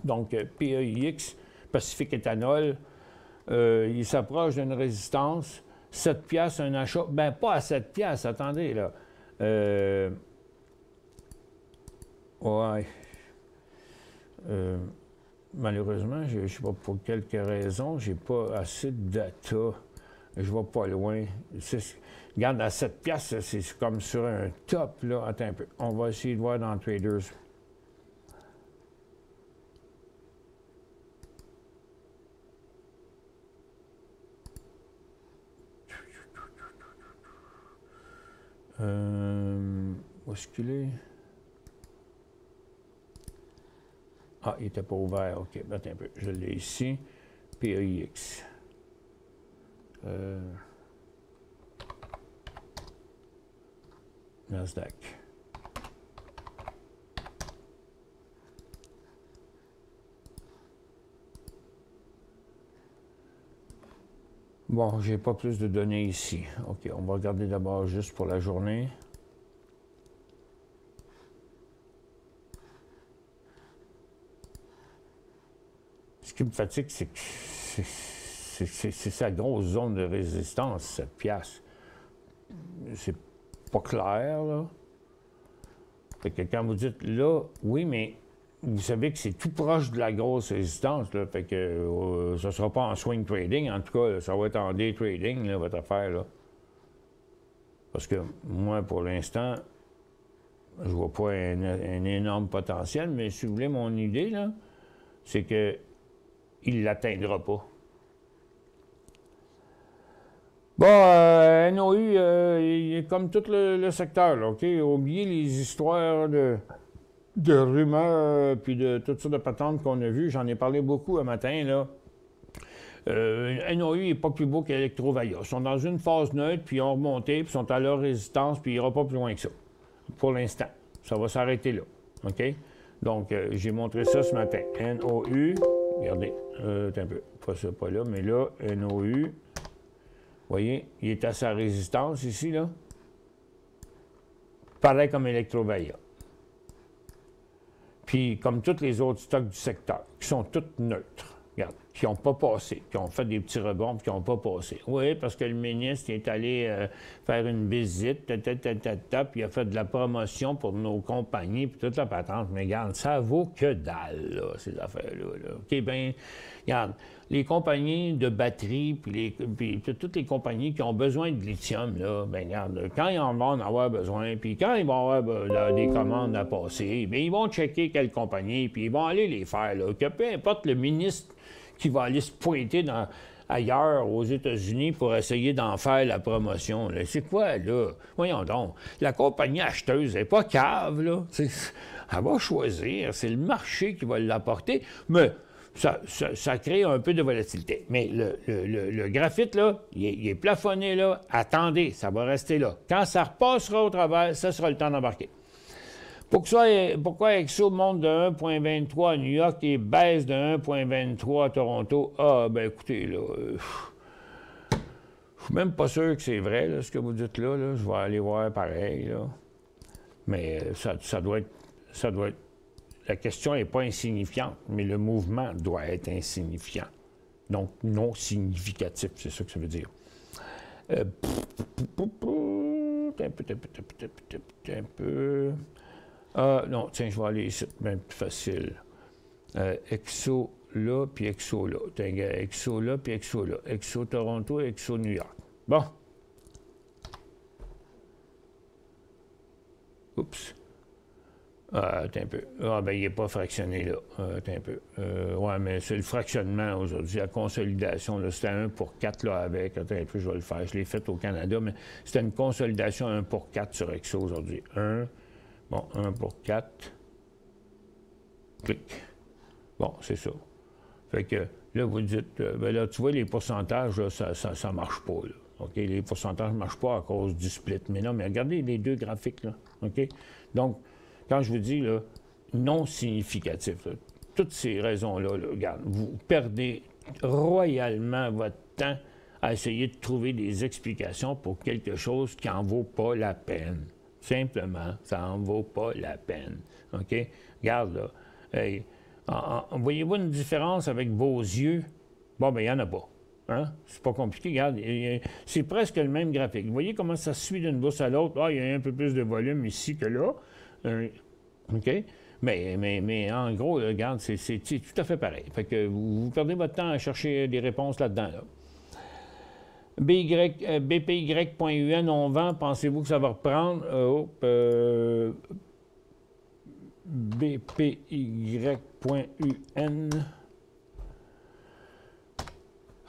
Donc, PAIX, Pacifique Éthanol, il s'approche d'une résistance. 7 piastres, un achat. Ben, pas à 7 piastres, attendez, là. Ouais. Malheureusement, je ne sais pas pour quelques raisons, j'ai pas assez de data. Je vais pas loin. Regarde, à 7 piastres, c'est comme sur un top, là. Attends un peu. On va essayer de voir dans Traders. Où est-ce qu'il est? Ah, il n'était pas ouvert. OK, attends un peu. Je l'ai ici. PAIX. Nasdaq. Bon, j'ai pas plus de données ici. OK, on va regarder d'abord juste pour la journée. Ce qui me fatigue, c'est que c'est sa grosse zone de résistance, cette pièce. C'est pas clair, là. Fait que quand vous dites là, oui, mais vous savez que c'est tout proche de la grosse résistance, là. Fait que ça sera pas en swing trading, en tout cas, là, ça va être en day trading, là, votre affaire, là. Parce que moi, pour l'instant, je vois pas un énorme potentiel, mais si vous voulez mon idée, là, c'est que il ne l'atteindra pas. Bon, NOU, il est comme tout le secteur, là, OK? Oubliez les histoires de rumeurs puis de toutes sortes de patentes qu'on a vues. J'en ai parlé beaucoup un matin, là. NOU n'est pas plus beau qu'Electrovaya. Ils sont dans une phase neutre, puis ils ont remonté, puis ils sont à leur résistance, puis il n'ira pas plus loin que ça. Pour l'instant. Ça va s'arrêter là. OK? Donc, j'ai montré ça ce matin. NOU, regardez, un peu, pas ça, pas là, mais là, NOU, vous voyez, il est à sa résistance ici, là. Pareil comme Electrovaya. Puis, comme tous les autres stocks du secteur, qui sont tous neutres. Regarde, qui n'ont pas passé, qui ont fait des petits rebonds, puis qui n'ont pas passé. Oui, parce que le ministre est allé faire une visite, puis il a fait de la promotion pour nos compagnies, puis toute la patente. Mais regarde, ça vaut que dalle, là, ces affaires-là. Là. OK, bien, regarde, les compagnies de batterie, puis toutes les compagnies qui ont besoin de lithium, là, bien, regarde, quand ils en vont en avoir besoin, puis quand ils vont avoir des commandes à passer, bien, ils vont checker quelle compagnie, puis ils vont aller les faire, là. Que peu importe le ministre qui va aller se pointer ailleurs aux États-Unis pour essayer d'en faire la promotion. C'est quoi, là? Voyons donc. La compagnie acheteuse n'est pas cave, là. Elle va choisir. C'est le marché qui va l'apporter. Mais ça crée un peu de volatilité. Mais le graphite, là, il est plafonné, là. Attendez, ça va rester là. Quand ça repassera au travers, ça sera le temps d'embarquer. Pourquoi Exo monte de 1,23 à New York et baisse de 1,23 à Toronto? Ah, ben écoutez, là, je suis même pas sûr que c'est vrai, là, ce que vous dites là, là. Je vais aller voir pareil, là. Mais ça doit être... La question n'est pas insignifiante, mais le mouvement doit être insignifiant. Donc, non significatif, c'est ça que ça veut dire. Un peu... non, tiens, je vais aller ici, même plus facile. Exo là, puis Exo là. Exo là, puis Exo là. Exo Toronto, Exo New York. Bon. Oups. Attends un peu. Ah, ben, il n'est pas fractionné, là. Attends un peu. Ouais, mais c'est le fractionnement aujourd'hui. La consolidation, là, c'était 1 pour 4, là, avec. Attends un peu, je vais le faire. Je l'ai fait au Canada, mais c'était une consolidation 1 pour 4 sur Exo aujourd'hui. 1. Bon, 1 pour 4. Clic. Bon, c'est ça. Fait que là, vous dites, ben là, tu vois, les pourcentages, là, ça ne marche pas, là. OK? Les pourcentages ne marchent pas à cause du split. Mais non, mais regardez les deux graphiques, là. OK? Donc, quand je vous dis, là, non significatif, là, toutes ces raisons-là, là, regarde, vous perdez royalement votre temps à essayer de trouver des explications pour quelque chose qui n'en vaut pas la peine. Simplement, ça n'en vaut pas la peine. OK? Regarde, là. Hey, voyez-vous une différence avec vos yeux? Bon, bien, il n'y en a pas. Hein? C'est pas compliqué. Regarde, c'est presque le même graphique. Vous voyez comment ça suit d'une bourse à l'autre? Ah, il y a un peu plus de volume ici que là. OK? Mais en gros, là, regarde, c'est tout à fait pareil. Fait que vous perdez votre temps à chercher des réponses là-dedans, là. BPY.UN, on vend. Pensez-vous que ça va reprendre? BPY.UN.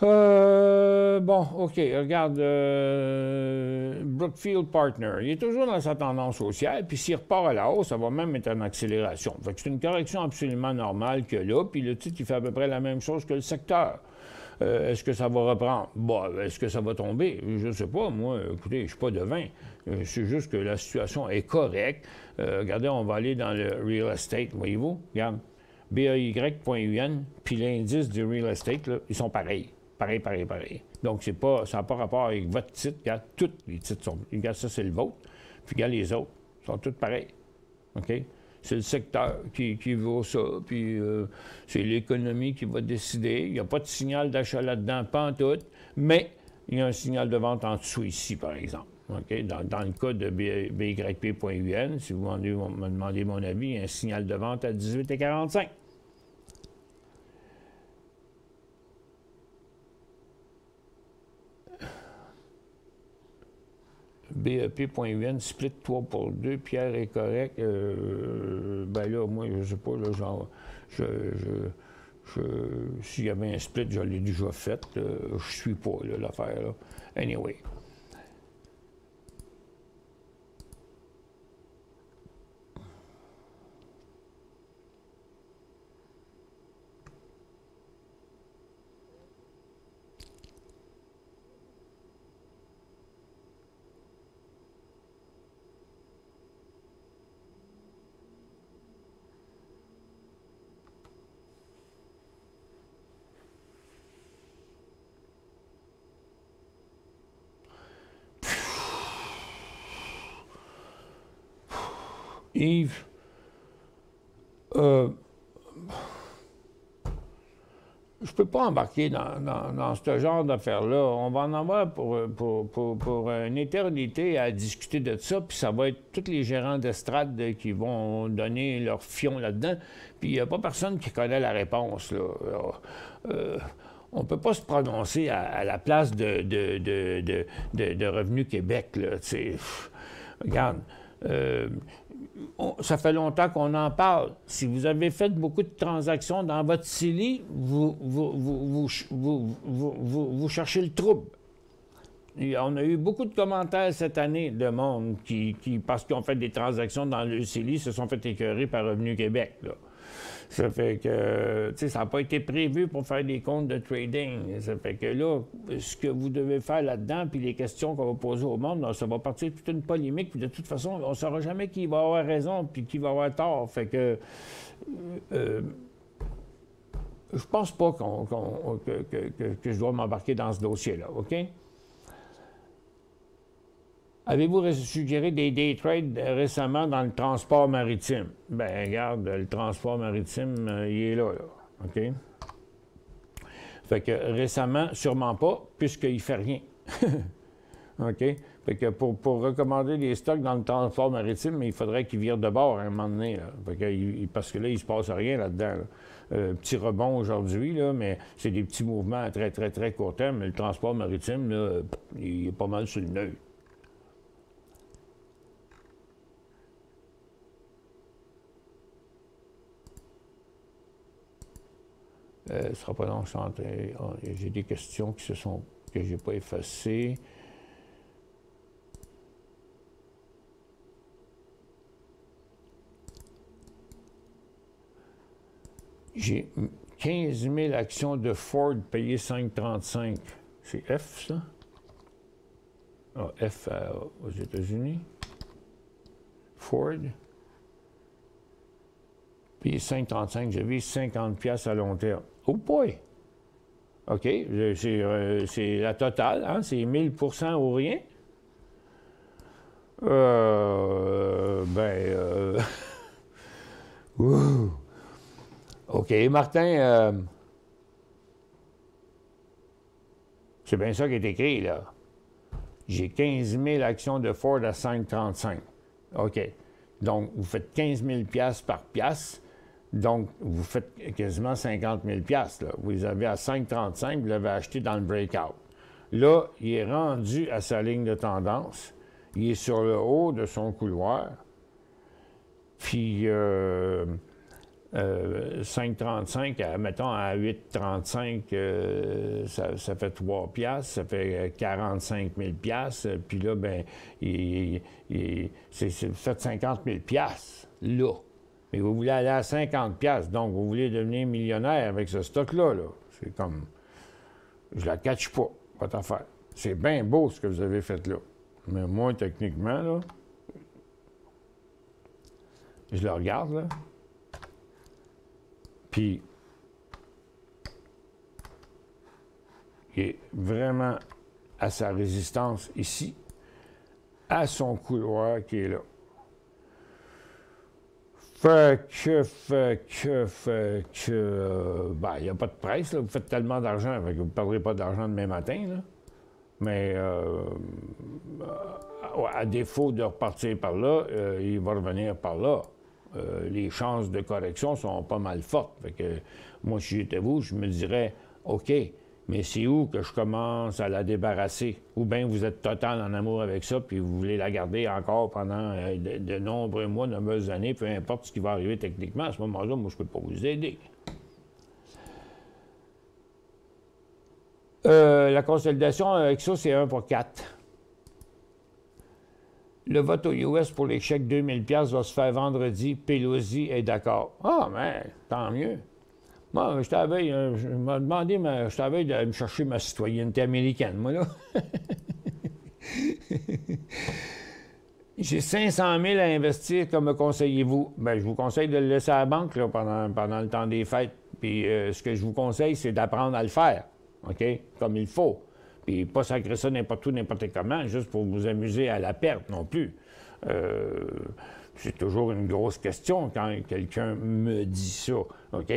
Bon, OK, regarde. Brookfield Partner. Il est toujours dans sa tendance haussière, puis s'il repart à la hausse, ça va même être en accélération. Fait que c'est une correction absolument normale que là, puis le titre, il fait à peu près la même chose que le secteur. Est-ce que ça va reprendre? Bon, est-ce que ça va tomber? Je ne sais pas. Moi, écoutez, je ne suis pas devin. C'est juste que la situation est correcte. Regardez, on va aller dans le real estate, voyez-vous? Regarde, BAY.UN, puis l'indice du real estate, là, ils sont pareils. Pareil. Donc, ça n'a pas rapport avec votre titre. Regarde, tous les titres sont... Regarde, ça, c'est le vôtre. Puis, regarde, les autres sont tous pareils. OK? C'est le secteur qui vaut ça, puis c'est l'économie qui va décider. Il n'y a pas de signal d'achat là-dedans, pas en tout, mais il y a un signal de vente en dessous ici, par exemple. Okay? Dans le cas de BYP.UN, si vous me demandez mon avis, il y a un signal de vente à 18,45. BEP.UN, split 3 pour 2, Pierre est correct. Ben là, moi, je sais pas, là, genre, s'il y avait un split, je l'ai déjà fait. Je suis pas, là, l'affaire, là. Anyway. Yves, je ne peux pas embarquer dans ce genre d'affaires-là. On va en avoir pour une éternité à discuter de ça, puis ça va être tous les gérants d'estrade qui vont donner leur fion là-dedans, puis il n'y a pas personne qui connaît la réponse, là. On ne peut pas se prononcer à la place de Revenu Québec, là, tu sais. Regarde, ça fait longtemps qu'on en parle. Si vous avez fait beaucoup de transactions dans votre CELI, vous cherchez le trouble. Et on a eu beaucoup de commentaires cette année de monde qui parce qu'ils ont fait des transactions dans le CELI, se sont fait écœurer par Revenu Québec, là. Ça fait que, tu sais, ça n'a pas été prévu pour faire des comptes de trading. Ça fait que là, ce que vous devez faire là-dedans, puis les questions qu'on va poser au monde, là, ça va partir toute une polémique, puis de toute façon, on ne saura jamais qui va avoir raison, puis qui va avoir tort. Fait que, je pense pas que je dois m'embarquer dans ce dossier-là, OK? Avez-vous suggéré des day trades récemment dans le transport maritime? Bien, regarde, le transport maritime, il est là, OK? Fait que récemment, sûrement pas, puisqu'il ne fait rien. OK? Fait que pour recommander des stocks dans le transport maritime, il faudrait qu'il vire de bord à un moment donné, là. Fait que, parce que là, il ne se passe rien là-dedans, là. Petit rebond aujourd'hui, là, mais c'est des petits mouvements à très, très, très court terme. Mais le transport maritime, là, il est pas mal sur le neutre. Ce ne sera pas long, j'ai des questions que je n'ai pas effacées. J'ai 15 000 actions de Ford payées 5,35. C'est F, ça? Ah, F aux États-Unis. Ford. Puis 5,35, je vis 50$ à long terme. Oh boy! OK, c'est la totale, hein? C'est 1000% ou rien. OK, Martin, c'est bien ça qui est écrit, là. J'ai 15 000 actions de Ford à 5,35. OK. Donc, vous faites 15 000$ par pièce. Donc, vous faites quasiment 50 000$. Là. Vous les avez à 5,35$, vous l'avez acheté dans le breakout. Là, il est rendu à sa ligne de tendance. Il est sur le haut de son couloir. Puis, 5,35, mettons à 8,35, ça fait 3 piastres, ça fait 45 000 piastres. Puis là, ben, c'est fait 50 000 piastres, là. Mais vous voulez aller à 50 piastres, donc vous voulez devenir millionnaire avec ce stock-là, là. C'est comme... Je la catch pas, votre affaire. C'est bien beau ce que vous avez fait là. Mais moi, techniquement, là, je le regarde, là. Puis, il est vraiment à sa résistance ici, à son couloir qui est là. Fait que, ben, il n'y a pas de presse, là. Vous faites tellement d'argent, que vous ne perdrez pas d'argent demain matin, là. Mais à défaut de repartir par là, il va revenir par là. Les chances de correction sont pas mal fortes. Fait que moi, si j'étais vous, je me dirais, OK, mais c'est où que je commence à la débarrasser? Ou bien vous êtes total en amour avec ça, puis vous voulez la garder encore pendant de nombreux mois, de nombreuses années, peu importe ce qui va arriver techniquement. À ce moment-là, moi, je ne peux pas vous aider. La consolidation avec ça, c'est 1 pour 4. Le vote aux US pour les chèques 2000 $ va se faire vendredi. Pelosi est d'accord. Ah, mais tant mieux. Moi, je t'avais demandé, je t'avais de me chercher ma citoyenneté américaine, moi, là. J'ai 500 000 à investir, comme me conseillez-vous? Bien, je vous conseille de le laisser à la banque là, pendant le temps des fêtes. Puis ce que je vous conseille, c'est d'apprendre à le faire, OK? Comme il faut. Puis pas sacrer ça n'importe où, n'importe comment, juste pour vous amuser à la perte non plus. C'est toujours une grosse question quand quelqu'un me dit ça, OK?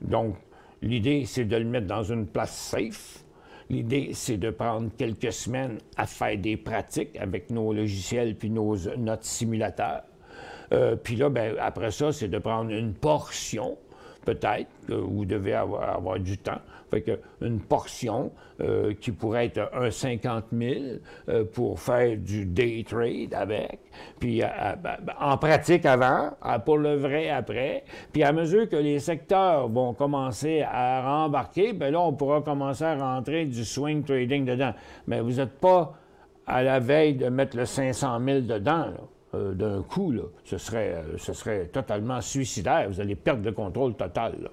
Donc, l'idée, c'est de le mettre dans une place safe. L'idée, c'est de prendre quelques semaines à faire des pratiques avec nos logiciels puis notre simulateur. Puis là, ben, après ça, c'est de prendre une portion, peut-être, que vous devez avoir du temps. Fait que une portion qui pourrait être un 50 000 pour faire du day trade avec, puis en pratique avant, pour le vrai après. Puis à mesure que les secteurs vont commencer à rembarquer, bien là, on pourra commencer à rentrer du swing trading dedans. Mais vous n'êtes pas à la veille de mettre le 500 000 dedans, là. D'un coup, là, ce serait totalement suicidaire. Vous allez perdre le contrôle total, là.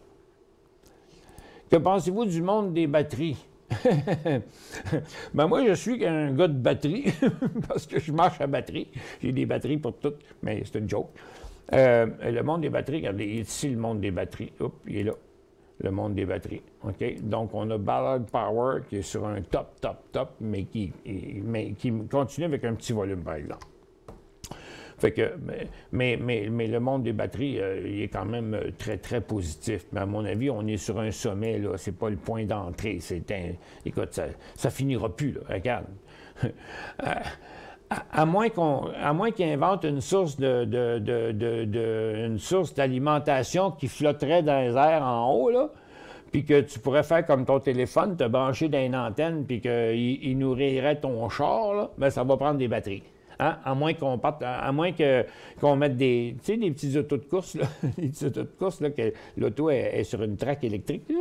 Que pensez-vous du monde des batteries? Ben moi, je suis un gars de batterie, parce que je marche à batterie. J'ai des batteries pour toutes, mais c'est une joke. Le monde des batteries, regardez, ici, le monde des batteries. Oups, il est là. Le monde des batteries, OK? Donc, on a Ballard Power qui est sur un top, mais qui continue avec un petit volume, par exemple. Fait que, mais le monde des batteries, il est quand même très, très positif. Mais à mon avis, on est sur un sommet, là. C'est pas le point d'entrée. Écoute, ça finira plus, là. Regarde. À moins qu'ils inventent une source une source d'alimentation qui flotterait dans les airs en haut, là, puis que tu pourrais faire comme ton téléphone, te brancher dans une antenne, puis qu'il nourrirait ton char, là, bien, ça va prendre des batteries. Hein? À moins qu'on mette des petits autos de course, là, des petits autos de course, là, que l'auto est sur une traque électrique,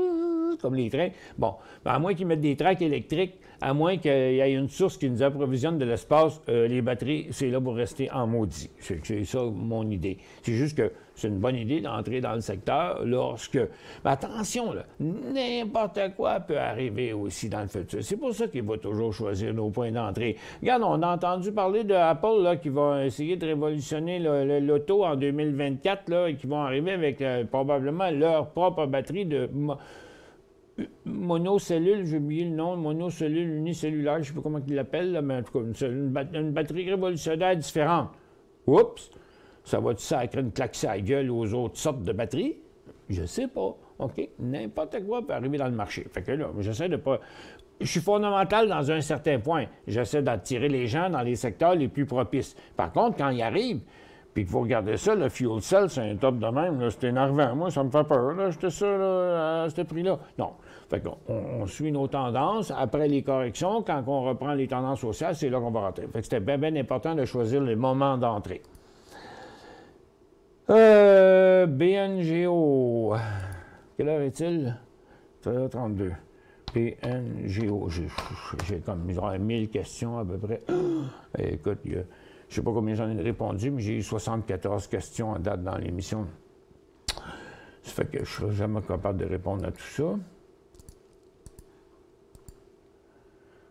comme les trains. Bon, à moins qu'ils mettent des tracks électriques, à moins qu'il y ait une source qui nous approvisionne de l'espace, les batteries, c'est là pour rester en maudit. C'est ça mon idée. C'est juste que c'est une bonne idée d'entrer dans le secteur lorsque... Mais attention, là, n'importe quoi peut arriver aussi dans le futur. C'est pour ça qu'il va toujours choisir nos points d'entrée. Regarde, on a entendu parler de Apple là, qui va essayer de révolutionner l'auto en 2024 là, et qui vont arriver avec probablement leur propre batterie de... monocellule, j'ai oublié le nom, monocellule unicellulaire, je ne sais pas comment ils l'appellent, mais en tout cas, une batterie révolutionnaire différente. Oups! Ça va-tu sacrer une claque à la gueule aux autres sortes de batteries? Je sais pas. OK? N'importe quoi peut arriver dans le marché. Fait que là, j'essaie de pas... Je suis fondamental dans un certain point. J'essaie d'attirer les gens dans les secteurs les plus propices. Par contre, quand ils arrivent, puis que vous regardez ça, le fuel cell, c'est un top de même, c'est énervant. Moi, ça me fait peur, là, j'étais ça, là, à ce prix-là. Non. Fait qu'on suit nos tendances. Après les corrections, quand on reprend les tendances haussières, c'est là qu'on va rentrer. Fait que c'était bien, bien important de choisir les moments d'entrée. BNGO. Quelle heure est-il? 13h32. BNGO. J'ai comme 1000 questions à peu près. Écoute, je ne sais pas combien j'en ai répondu, mais j'ai eu 74 questions en date dans l'émission. Ça fait que je ne serai jamais capable de répondre à tout ça.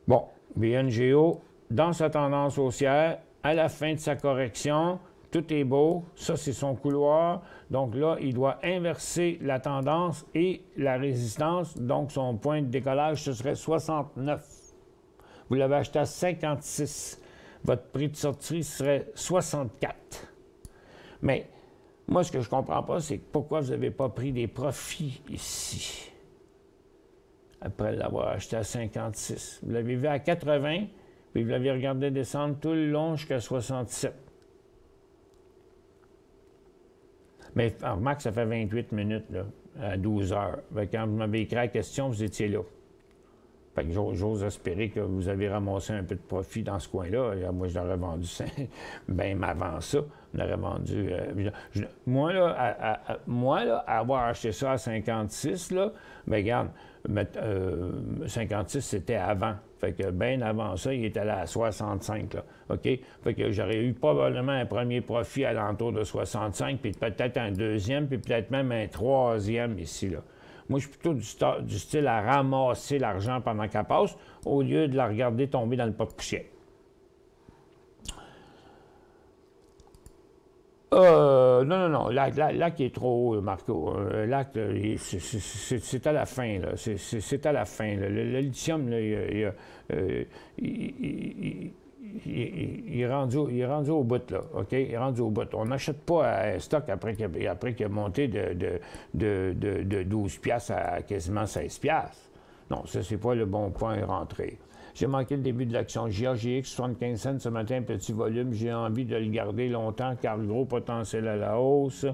Bon, BNGO, dans sa tendance haussière, à la fin de sa correction, tout est beau, ça c'est son couloir, donc là, il doit inverser la tendance et la résistance, donc son point de décollage, ce serait 69. Vous l'avez acheté à 56, votre prix de sortie serait 64. Mais moi, ce que je ne comprends pas, c'est pourquoi vous n'avez pas pris des profits ici, après l'avoir acheté à 56. Vous l'avez vu à 80, puis vous l'avez regardé descendre tout le long jusqu'à 67. Mais remarque, ça fait 28 minutes, là, à 12 heures. Quand vous m'avez écrit la question, vous étiez là. Fait que j'ose espérer que vous avez ramassé un peu de profit dans ce coin-là. Moi, je l'aurais vendu bien avant ça. On aurait vendu... moi, là, avoir acheté ça à 56, là, bien, regarde, 56, c'était avant. Fait que bien avant ça, il était là à 65, là. OK? Fait que j'aurais eu probablement un premier profit à l'entour de 65, puis peut-être un deuxième, puis peut-être même un troisième ici, là. Moi, je suis plutôt du style à ramasser l'argent pendant qu'elle passe, au lieu de la regarder tomber dans le pot de poussière. Non. L'acte est trop haut, Marco. L'acte, c'est à la fin, là. C'est à la fin, là. Le lithium, là, il est rendu au bout, là, OK? Il est rendu au bout. On n'achète pas à stock après qu'il a monté de 12 piastres à quasiment 16 piastres. Non, ça, c'est pas le bon point à rentrer. J'ai manqué le début de l'action GAGX, 75 cents ce matin, petit volume. J'ai envie de le garder longtemps car le gros potentiel à la hausse.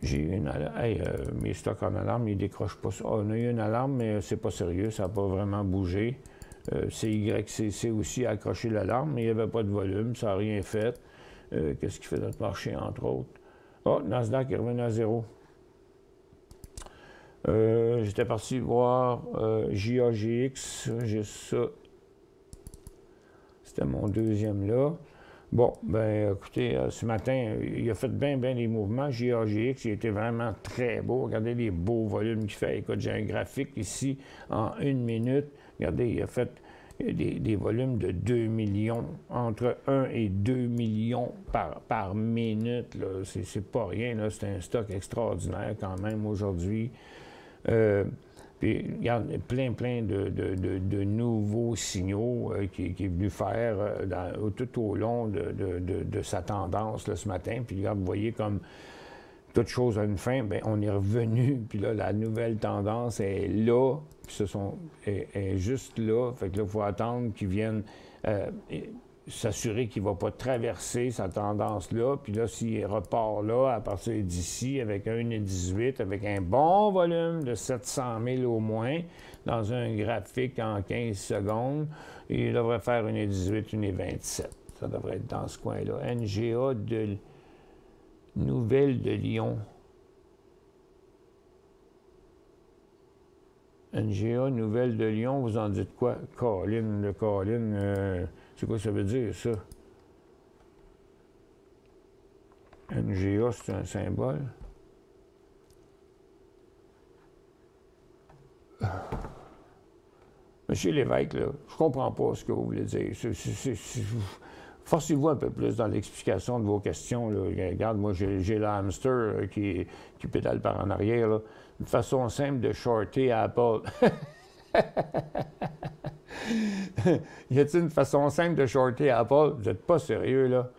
J'ai eu une alarme. Hey, mes stocks en alarme, ils ne décrochent pas ça. On a eu une alarme, mais c'est pas sérieux, ça n'a pas vraiment bougé. CYCC aussi a accroché l'alarme, mais il n'y avait pas de volume, ça n'a rien fait. Qu'est-ce qui fait notre marché, entre autres? Oh, Nasdaq est revenu à zéro. J'étais parti voir JAGX, j'ai ça. C'était mon deuxième là. Bon, ben écoutez, ce matin, il a fait bien des mouvements. JAGX, il était vraiment très beau. Regardez les beaux volumes qu'il fait. Écoute, j'ai un graphique ici en 1 minute. Regardez, il a fait des volumes de 2 millions, entre 1 et 2 millions par minute. C'est pas rien, c'est un stock extraordinaire quand même aujourd'hui. Puis, regarde, plein de nouveaux signaux qu'il est venu faire tout au long de sa tendance là, ce matin. Puis, regarde, vous voyez comme toute chose a une fin, bien, on est revenu, puis là, la nouvelle tendance est là, puis est juste là. Fait que là, il faut attendre qu'ils viennent s'assurer qu'il ne va pas traverser sa tendance-là. Puis là, s'il repart là, à partir d'ici, avec 1,18, avec un bon volume de 700 000 au moins, dans un graphique en 15 secondes, il devrait faire 1,18, 1,27. Ça devrait être dans ce coin-là. NGA de Nouvelle de Lyon. NGA Nouvelle de Lyon, vous en dites quoi? Colline, c'est quoi ça veut dire, ça? NGA, c'est un symbole. Monsieur Lévesque, là, je comprends pas ce que vous voulez dire. Forcez-vous un peu plus dans l'explication de vos questions. Là. Regarde, moi, j'ai le hamster qui pédale par en arrière. Là. Une façon simple de shorter Apple. Y a-t-il une façon simple de shorter Apple? Vous n'êtes pas sérieux, là.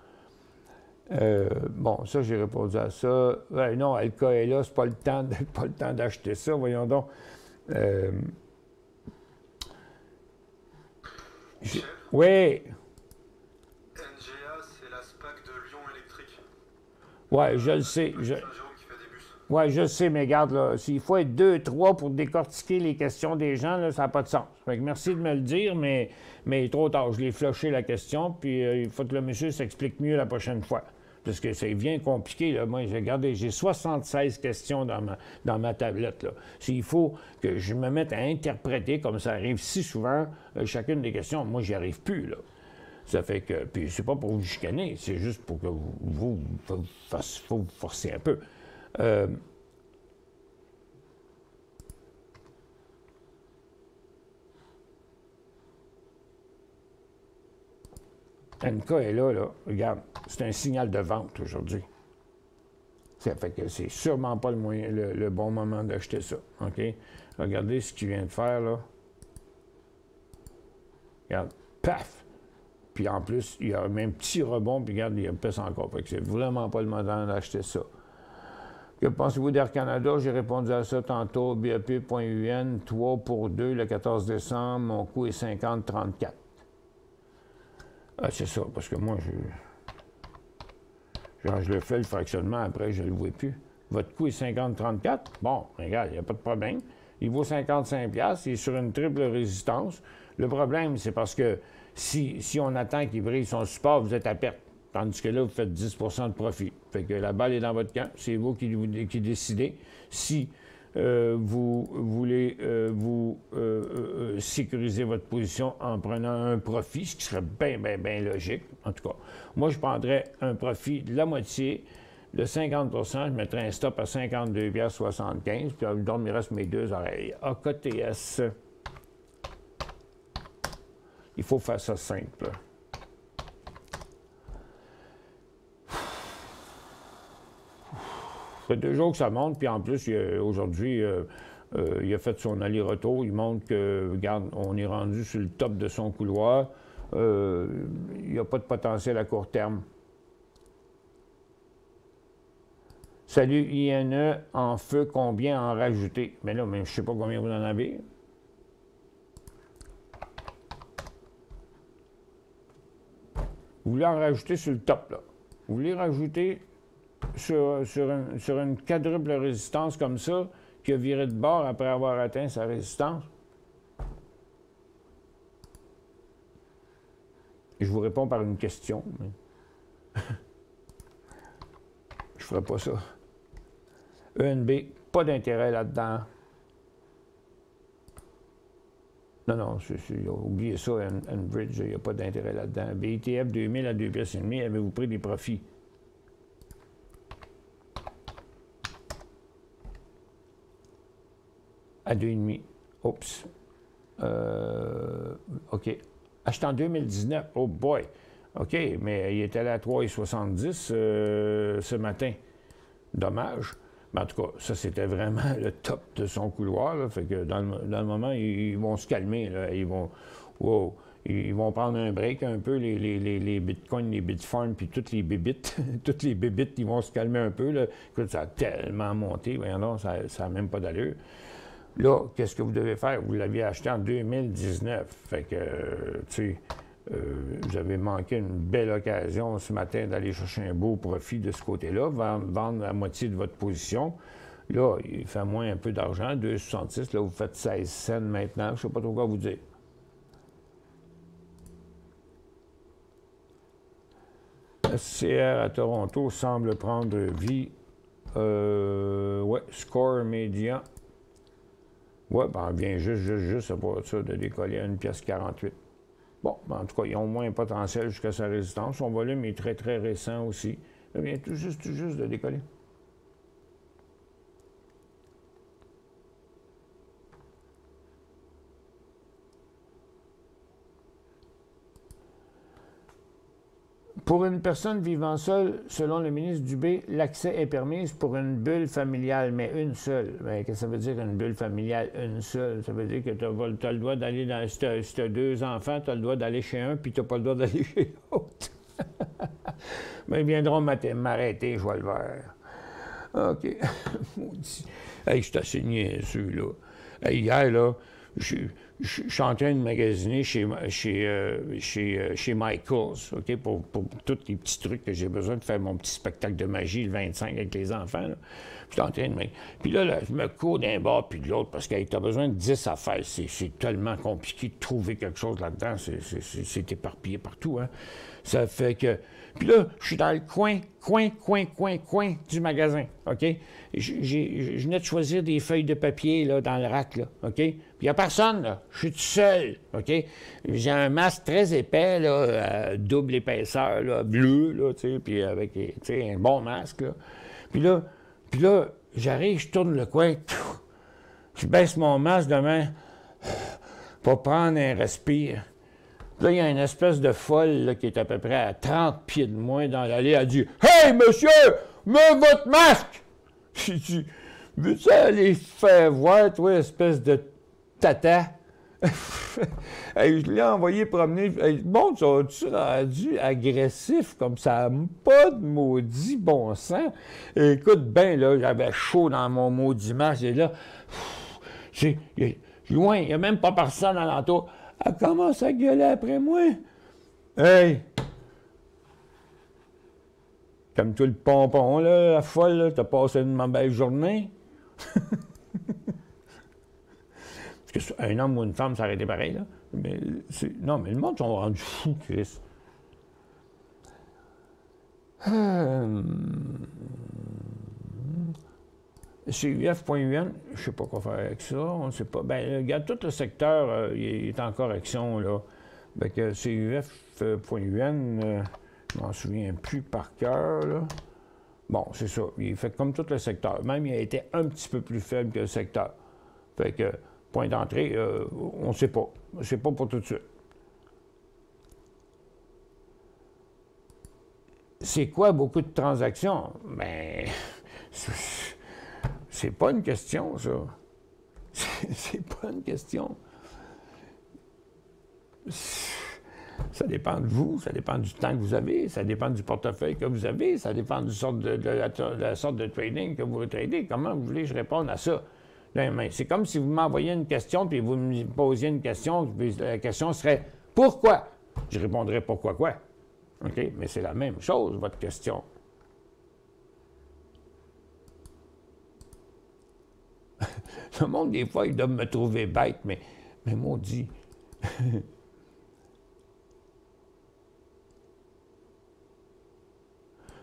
Bon, ça, j'ai répondu à ça. Non, Alka est là, c'est pas le temps d'acheter ça, voyons donc. Oui. NGA, c'est la SPAC de Lyon Électrique. Oui, je le sais. Oui, je le sais, mais regarde, là, s'il faut être 2-3 pour décortiquer les questions des gens, là, ça n'a pas de sens. Fait que merci de me le dire, mais trop tard. Je l'ai flushé la question, puis il faut que le monsieur s'explique mieux la prochaine fois. parce que c'est bien compliqué. Là. Moi, regardez, j'ai 76 questions dans ma tablette. Là. S'il faut que je me mette à interpréter, comme ça arrive si souvent, chacune des questions, moi, j'y arrive plus. Là. Ça fait que... Puis c'est pas pour vous chicaner, c'est juste pour que vous forcer un peu. NK est là, regarde, c'est un signal de vente aujourd'hui. Ça fait que c'est sûrement pas le bon moment d'acheter ça, OK? Regardez ce qu'il vient de faire, là. Regarde, paf! Puis en plus, il y a même un petit rebond, puis regarde, il pèse encore. Fait que c'est vraiment pas le moment d'acheter ça. Que pensez-vous d'Air Canada? J'ai répondu à ça tantôt. BEP.UN, 3 pour 2, le 14 décembre. Mon coût est 50,34. Ah, c'est ça, parce que moi, je le fais le fractionnement, après, je ne le vois plus. Votre coût est 50,34? Bon, regarde, il n'y a pas de problème. Il vaut 55$, il est sur une triple résistance. Le problème, c'est parce que si on attend qu'il brise son support, vous êtes à perte. Tandis que là, vous faites 10 de profit. Fait que la balle est dans votre camp, c'est vous qui décidez. Si vous voulez sécuriser votre position en prenant un profit, ce qui serait bien logique, en tout cas. Moi, je prendrais un profit de la moitié, de 50 je mettrais un stop à 52,75 $, puis donc, il me reste mes deux oreilles. AKTS. Il faut faire ça simple. Ça fait 2 jours que ça monte, puis en plus, aujourd'hui, il a fait son aller-retour. Il montre que, regarde, on est rendu sur le top de son couloir. Il n'y a pas de potentiel à court terme. Salut INE, en feu, combien en rajouter? Mais là, je ne sais pas combien vous en avez. Vous voulez en rajouter sur le top, là. Vous voulez rajouter sur une quadruple résistance comme ça, qui a viré de bord après avoir atteint sa résistance? Je vous réponds par une question. Mais... je ne ferai pas ça. ENB, pas d'intérêt là-dedans. Non, oubliez ça, Enbridge, il n'y a pas d'intérêt là-dedans. BITF 2000 à 2,5 pièces, avez-vous pris des profits? À 2,5. Oups. OK. Acheté en 2019. Oh boy. OK, mais il était allé à 3,70 ce matin. Dommage. Mais en tout cas, ça, c'était vraiment le top de son couloir. Là. Fait que dans le moment, ils vont se calmer. Là. Ils vont prendre un break un peu, les bitcoins, les bitfarms, puis toutes les bébites. Toutes les bébites, ils vont se calmer un peu. Là. Écoute, ça a tellement monté. Voyons donc, ça n'a même pas d'allure. Là, qu'est-ce que vous devez faire? Vous l'aviez acheté en 2019. Fait que, tu sais, vous avez manqué une belle occasion ce matin d'aller chercher un beau profit de ce côté-là, vendre la moitié de votre position. Là, il fait moins un peu d'argent, 2,66. Là, vous faites 16 cents maintenant. Je ne sais pas trop quoi vous dire. SCR à Toronto semble prendre vie. Ouais, score médian. Ouais, ben, vient juste avoir ça de décoller à 1,48 $. Bon, ben, en tout cas, ils ont moins un potentiel jusqu'à sa résistance. Son volume est très, très récent aussi. Il vient tout juste de décoller. Pour une personne vivant seule, selon le ministre Dubé, l'accès est permis pour une bulle familiale, mais une seule. Mais qu'est-ce que ça veut dire une bulle familiale, une seule? Ça veut dire que tu as le droit d'aller dans... Si tu as 2 enfants, tu as le droit d'aller chez un, puis tu n'as pas le droit d'aller chez l'autre. Mais ils viendront m'arrêter, je vais le voir. OK. Hey, je suis assez niaiseux, là. Hey, hier, là, je suis en train de magasiner chez Michaels, OK, pour tous les petits trucs que j'ai besoin de faire mon petit spectacle de magie le 25 avec les enfants. Là. Je suis en train de... Puis là, je me cours d'un bord puis de l'autre parce que tu as besoin de 10 affaires. C'est tellement compliqué de trouver quelque chose là-dedans. C'est éparpillé partout, hein. Ça fait que... Puis là, je suis dans le coin du magasin, OK? Je venais de choisir des feuilles de papier, là, dans le rack, là, OK? Puis il n'y a personne, là. Je suis tout seul, OK? J'ai un masque très épais, là, double épaisseur, là, bleu, là, tu sais, puis avec, tu sais, un bon masque, là. Puis là, j'arrive, je tourne le coin, je baisse mon masque de main pour prendre un respire. Là, il y a une espèce de folle là, qui est à peu près à 30 pieds de moi dans l'allée. Elle dit « Hey, monsieur, mets votre masque! » J'ai dit « Veux-tu aller faire voir, toi, espèce de tata? » Hey, je l'ai envoyé promener. Hey, bon, tu rendu agressif comme ça? Pas de maudit bon sens. Écoute bien, là, j'avais chaud dans mon maudit masque. Et là, loin, il n'y a même pas personne alentour. Elle commence à gueuler après moi. Hey! Comme tout le pompon, là, la folle, là, t'as passé une belle journée. Parce qu'un homme ou une femme, ça aurait été pareil, là. Mais non, mais le monde sont rendus fous, Chris. CUF.UN, je ne sais pas quoi faire avec ça, on ne sait pas. Bien, regarde, tout le secteur il est en correction, là. Bien que CUF.UN, je m'en souviens plus par cœur, là. Bon, c'est ça. Il fait comme tout le secteur. Même, il a été un petit peu plus faible que le secteur. Fait que, point d'entrée, on ne sait pas. C'est pas pour tout de suite. C'est quoi beaucoup de transactions? Bien... C'est pas une question, ça. C'est pas une question. Ça dépend de vous, ça dépend du temps que vous avez, ça dépend du portefeuille que vous avez, ça dépend de la sorte de trading que vous tradez. Comment vous voulez que je réponde à ça? C'est comme si vous m'envoyiez une question, puis vous me posiez une question, puis la question serait « Pourquoi? » Je répondrais « Pourquoi quoi? » OK? Mais c'est la même chose, votre question. Le monde, des fois, ils doivent me trouver bête, mais maudit.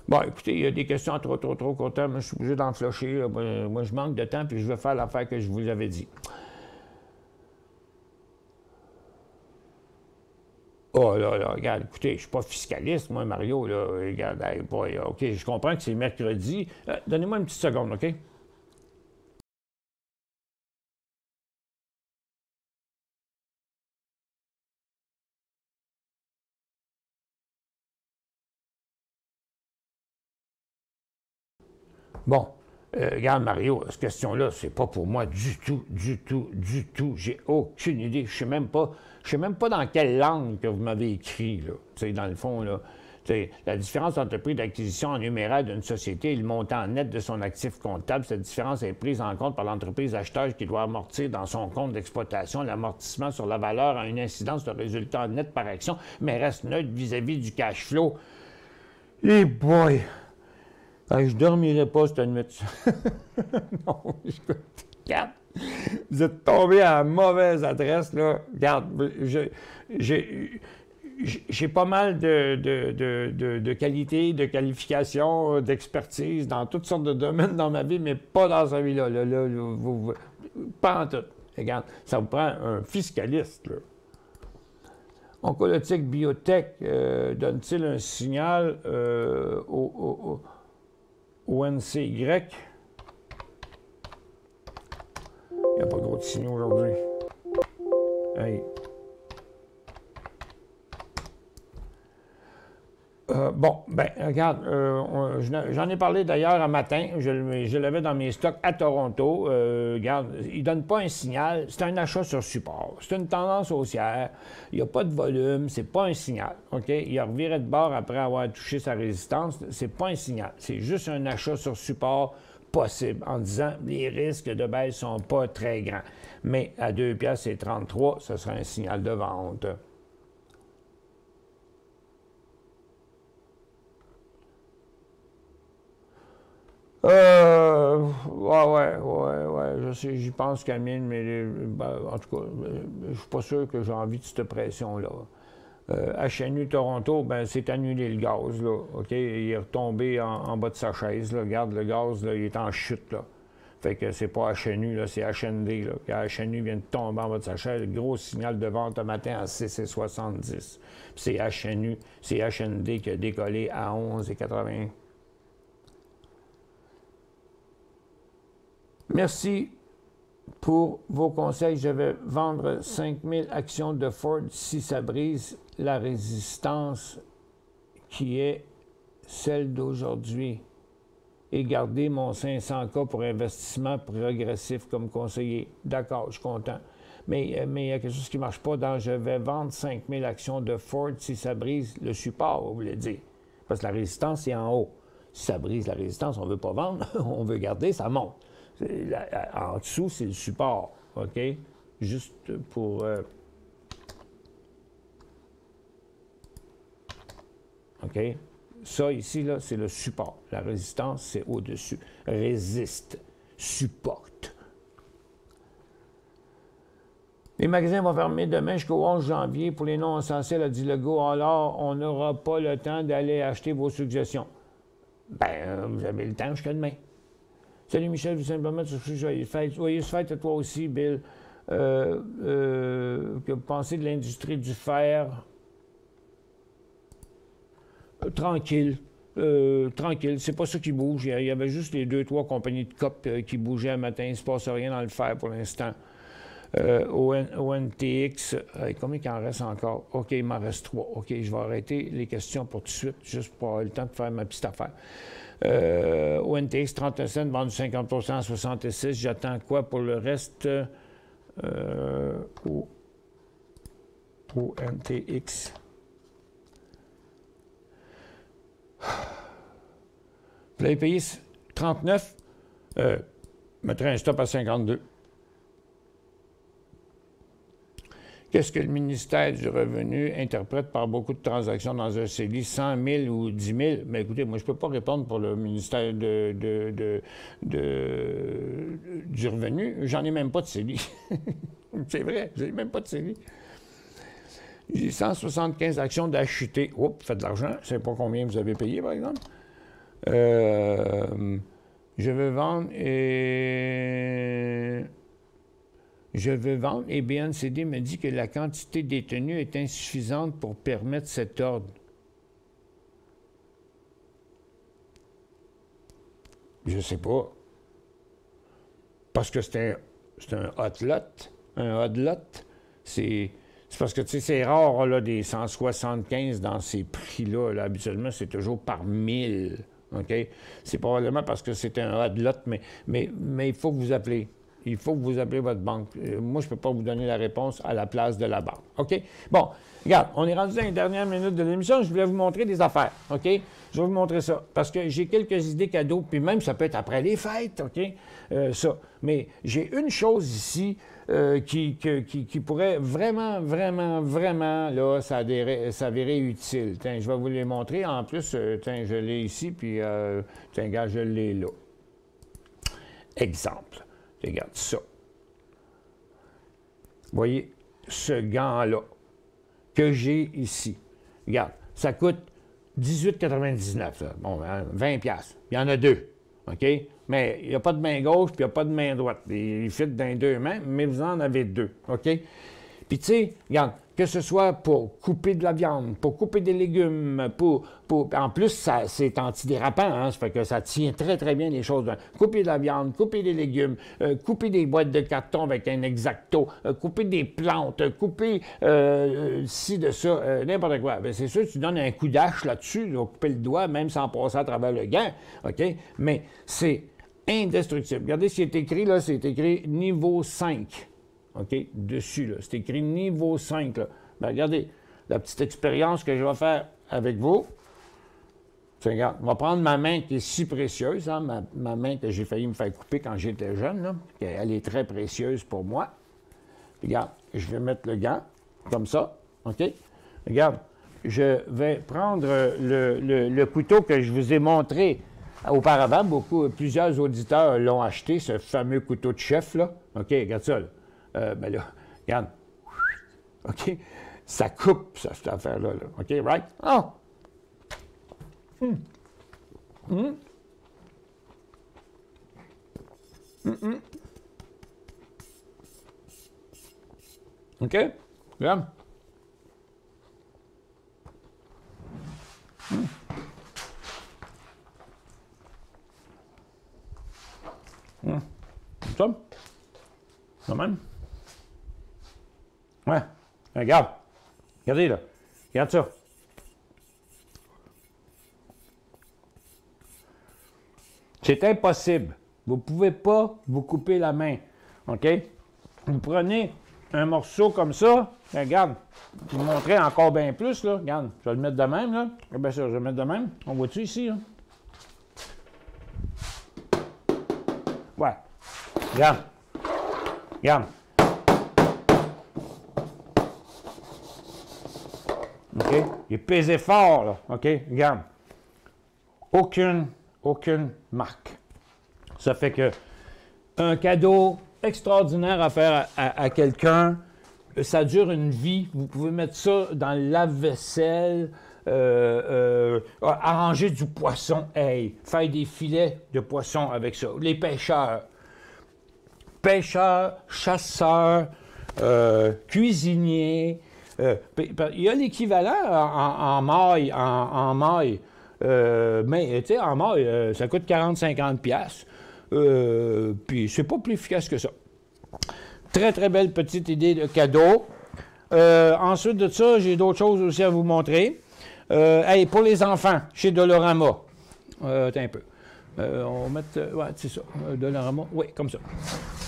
Bon, écoutez, il y a des questions trop courtes. Moi, je suis obligé d'en flusher. Moi, je manque de temps, puis je vais faire l'affaire que je vous avais dit. Oh là, regarde, écoutez, je ne suis pas fiscaliste, moi, Mario, là. Regarde, boy, OK, je comprends que c'est mercredi. Donnez-moi une petite seconde, OK? Bon, regarde, Mario, cette question-là, c'est pas pour moi du tout. J'ai aucune idée. Je sais même pas dans quelle langue que vous m'avez écrit, là. Tu sais, dans le fond, là. La différence entre le prix d'acquisition en numéraire d'une société et le montant net de son actif comptable, cette différence est prise en compte par l'entreprise acheteur qui doit amortir dans son compte d'exploitation. L'amortissement sur la valeur a une incidence de résultat net par action, mais reste neutre vis-à-vis du cash flow. Eh boy! Je ne dormirai pas cette nuit. Non, regarde, vous êtes tombé à la mauvaise adresse, là. Regarde, j'ai pas mal de qualités, de qualifications, d'expertise dans toutes sortes de domaines dans ma vie, mais pas dans celui-là. Pas en tout. Regarde, ça vous prend un fiscaliste, là. Oncolotique Biotech donne-t-il un signal au NCY? Il n'y a pas gros de signaux aujourd'hui. Hey. Bon, ben regarde, j'en ai parlé d'ailleurs un matin, je l'avais dans mes stocks à Toronto. Regarde, il ne donne pas un signal, c'est un achat sur support. C'est une tendance haussière, il n'y a pas de volume, c'est pas un signal. OK? Il a reviré de bord après avoir touché sa résistance, c'est pas un signal. C'est juste un achat sur support possible en disant les risques de baisse ne sont pas très grands. Mais à 2,33 $, ce sera un signal de vente. Ouais, je sais, j'y pense, Camille, mais en tout cas, je suis pas sûr que j'ai envie de cette pression-là. HNU Toronto, ben c'est annulé le gaz, là, OK? Il est retombé en bas de sa chaise, là. Regarde, le gaz, là, il est en chute, là. Fait que c'est pas HNU, là, c'est HND, là. HNU vient de tomber en bas de sa chaise, gros signal de vente un matin à 6,70. C'est HNU, c'est HND qui a décollé à 11,80. Merci pour vos conseils. Je vais vendre 5000 actions de Ford si ça brise la résistance qui est celle d'aujourd'hui et garder mon 500K pour investissement progressif comme conseiller. D'accord, je suis content. Mais il y a quelque chose qui ne marche pas dans « je vais vendre 5000 actions de Ford si ça brise le support », vous voulez dire. Parce que la résistance est en haut. Si ça brise la résistance, on ne veut pas vendre, on veut garder, ça monte. En dessous, c'est le support, OK? Juste pour... OK? Ça, ici, là, c'est le support. La résistance, c'est au-dessus. Résiste, supporte. Les magasins vont fermer demain jusqu'au 11 janvier pour les non essentiels, a dit Legault. Alors, on n'aura pas le temps d'aller acheter vos suggestions. Ben, vous avez le temps jusqu'à demain. Salut Michel, vous simplement, joyeuses fêtes. Joyeuses fêtes à toi aussi, Bill. Que vous pensez de l'industrie du fer? Tranquille. Tranquille. C'est pas ça qui bouge. Il y avait juste les 2-3 compagnies de COP qui bougeaient un matin. Il ne se passe rien dans le fer pour l'instant. ONTX, combien il en reste encore? OK, il m'en reste 3. OK, je vais arrêter les questions pour tout de suite, juste pour avoir le temps de faire ma petite affaire. ONTX, 31 cents, vendu 50% à 66. J'attends quoi pour le reste? ONTX. Vous l'avez payé 39. Je mettrai un stop à 52. Qu'est-ce que le ministère du Revenu interprète par beaucoup de transactions dans un CELI, 100 000 ou 10 000? Mais écoutez, moi, je ne peux pas répondre pour le ministère du Revenu. J'en ai même pas de CELI. C'est vrai, je n'ai même pas de CELI. J'ai 175 actions d'acheter. Oups, faites de l'argent. Je ne sais pas combien vous avez payé, par exemple. Je veux vendre et... Je veux vendre et BNCD me dit que la quantité détenue est insuffisante pour permettre cet ordre. Je ne sais pas. Parce que c'est un hot lot. Un hot lot, c'est parce que, tu sais, c'est rare, là, des 175 dans ces prix-là. Là. Habituellement, c'est toujours par 1000. OK? C'est probablement parce que c'est un hot lot, mais il faut que vous appelez. Il faut que vous appelez votre banque. Moi, je ne peux pas vous donner la réponse à la place de la banque. OK? Bon, regarde, on est rendu dans les dernières minutes de l'émission. Je voulais vous montrer des affaires. OK? Je vais vous montrer ça. Parce que j'ai quelques idées cadeaux, puis même ça peut être après les fêtes. OK? Ça. Mais j'ai une chose ici qui pourrait vraiment, là, s'avérer utile. Tiens, je vais vous les montrer. En plus, tiens, je l'ai ici, puis, tiens, gars, je l'ai là. Exemple. Regarde ça. Vous voyez, ce gant-là que j'ai ici. Regarde, ça coûte 18,99. Bon, 20$. Il y en a deux. OK? Mais il n'y a pas de main gauche puis il n'y a pas de main droite. Il fit dans les deux mains, mais vous en avez deux. OK? Puis, tu sais, regarde, que ce soit pour couper de la viande, pour couper des légumes, en plus, c'est antidérapant, hein, ça fait que ça tient très, très bien les choses. Couper de la viande, couper des légumes, couper des boîtes de carton avec un X-Acto, couper des plantes, couper ci, de ça, n'importe quoi. Bien, c'est sûr, tu donnes un coup d'hache là-dessus, tu vas couper le doigt, même sans passer à travers le gant, OK? Mais c'est indestructible. Regardez ce qui est écrit, là, c'est écrit niveau 5. OK? Dessus, là. C'est écrit niveau 5, là. Bien, regardez, la petite expérience que je vais faire avec vous. Regarde, on va prendre ma main qui est si précieuse, hein, ma main que j'ai failli me faire couper quand j'étais jeune, là. Elle est très précieuse pour moi. Regarde, je vais mettre le gant, comme ça, OK? Regarde, je vais prendre le couteau que je vous ai montré auparavant. Plusieurs auditeurs l'ont acheté, ce fameux couteau de chef, là. OK, regarde ça, là. Ben là, regarde. OK? Ça coupe, ça, cette affaire-là, là. OK, right? Oh! OK? Regarde. Ça? Quand même? Ouais. Regarde. Regardez, là. Regarde ça. C'est impossible. Vous ne pouvez pas vous couper la main. OK? Vous prenez un morceau comme ça. Regarde. Je vous montrer encore bien plus, là. Regarde. Je vais le mettre de même, là. Bien sûr, je vais le mettre de même. On voit-tu ici, là? Ouais. Regarde. Regarde. OK? Il est pesé fort, là. OK? Regarde. Aucune marque. Ça fait que un cadeau extraordinaire à faire à quelqu'un, ça dure une vie. Vous pouvez mettre ça dans le lave-vaisselle, arranger du poisson, hey, faire des filets de poisson avec ça. Les pêcheurs, chasseurs, cuisiniers. Il y a l'équivalent en maille, mais tu sais, en maille, ça coûte 40-50$. Puis c'est pas plus efficace que ça. Très belle petite idée de cadeau. Ensuite de ça, j'ai d'autres choses aussi à vous montrer. Hey, pour les enfants, chez Dollarama. Attends un peu. On va mettre... ouais, c'est ça. Dollarama. Oui, comme ça.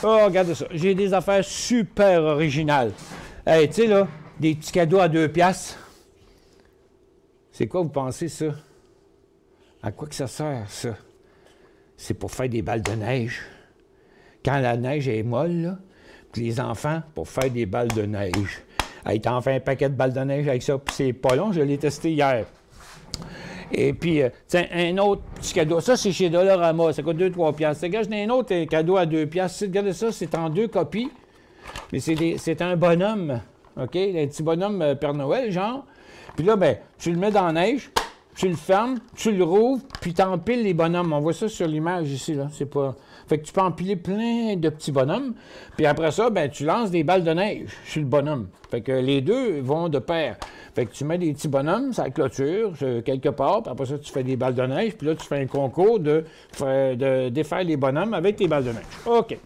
Oh, regardez ça. J'ai des affaires super originales. Hey, tu sais, là, des petits cadeaux à 2$. C'est quoi, vous pensez, ça? À quoi que ça sert, ça? C'est pour faire des balles de neige. Quand la neige est molle, là, puis les enfants, pour faire des balles de neige. Hey, t'en fais un paquet de balles de neige avec ça, puis c'est pas long, je l'ai testé hier. Et puis, tiens, un autre petit cadeau. Ça, c'est chez Dollarama, ça coûte 2-3$. Regarde, j'en ai un autre cadeau à 2$. Regardez ça, c'est en 2 copies. Mais c'est un bonhomme, OK? Un petit bonhomme Père Noël, genre. Puis là, ben, tu le mets dans la neige, tu le fermes, tu le rouvres, puis tu empiles les bonhommes. On voit ça sur l'image ici, là. C'est pas... Fait que tu peux empiler plein de petits bonhommes. Puis après ça, ben, tu lances des balles de neige sur le bonhomme. Fait que les deux vont de pair. Fait que tu mets des petits bonhommes, ça clôture quelque part, puis après ça, tu fais des balles de neige, puis là, tu fais un concours de défaire les bonhommes avec tes balles de neige. OK.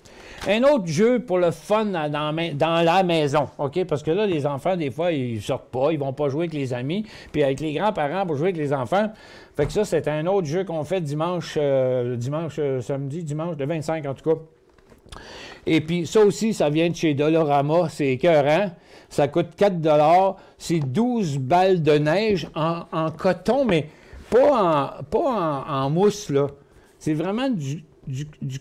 Un autre jeu pour le fun dans la maison, OK? Parce que là, les enfants, des fois, ils sortent pas, ils vont pas jouer avec les amis, puis avec les grands-parents pour jouer avec les enfants. Fait que ça, c'est un autre jeu qu'on fait samedi, dimanche, le 25 en tout cas. Et puis ça aussi, ça vient de chez Dollarama, c'est écœurant. Ça coûte 4$. C'est 12 balles de neige en coton, mais pas en mousse, là. C'est vraiment du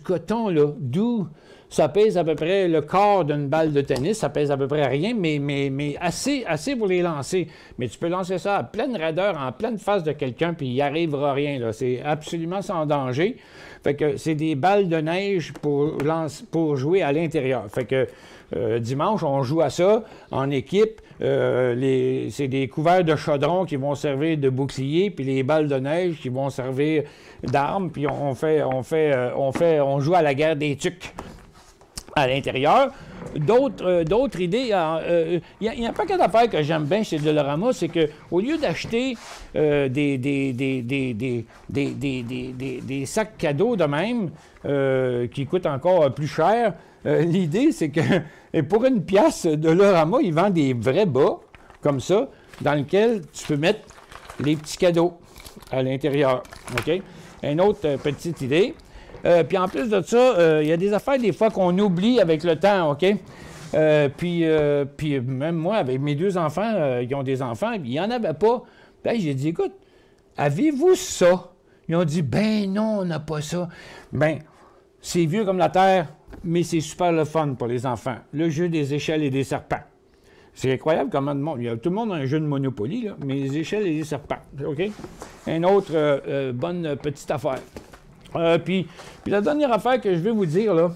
coton, là, doux. Ça pèse à peu près le quart d'une balle de tennis. Ça pèse à peu près rien, mais assez pour les lancer. Mais tu peux lancer ça à pleine raideur, en pleine face de quelqu'un, puis il n'y arrivera rien, là. C'est absolument sans danger. Fait que c'est des balles de neige pour jouer à l'intérieur. Fait que dimanche, on joue à ça en équipe. C'est des couverts de chaudron qui vont servir de bouclier, puis les balles de neige qui vont servir d'armes. Puis on joue à la guerre des tucs à l'intérieur. D'autres idées, il y a un paquet d'affaires que j'aime bien chez Dollarama, c'est qu'au lieu d'acheter des sacs cadeaux de même, qui coûtent encore plus cher, l'idée, c'est que pour une pièce, Dollarama, ils vendent des vrais bas, comme ça, dans lesquels tu peux mettre les petits cadeaux à l'intérieur. OK? Une autre petite idée. Puis en plus de ça, il y a des affaires des fois qu'on oublie avec le temps, OK? Puis même moi, avec mes 2 enfants, ils ont des enfants, il n'y en avait pas. Puis j'ai dit, écoute, avez-vous ça? Ils ont dit, ben non, on n'a pas ça. Ben, c'est vieux comme la terre, mais c'est super le fun pour les enfants. Le jeu des échelles et des serpents. C'est incroyable comment tout le monde a un jeu de Monopoly, là, mais les échelles et les serpents. OK? Une autre bonne petite affaire. Puis la dernière affaire que je vais vous dire, là,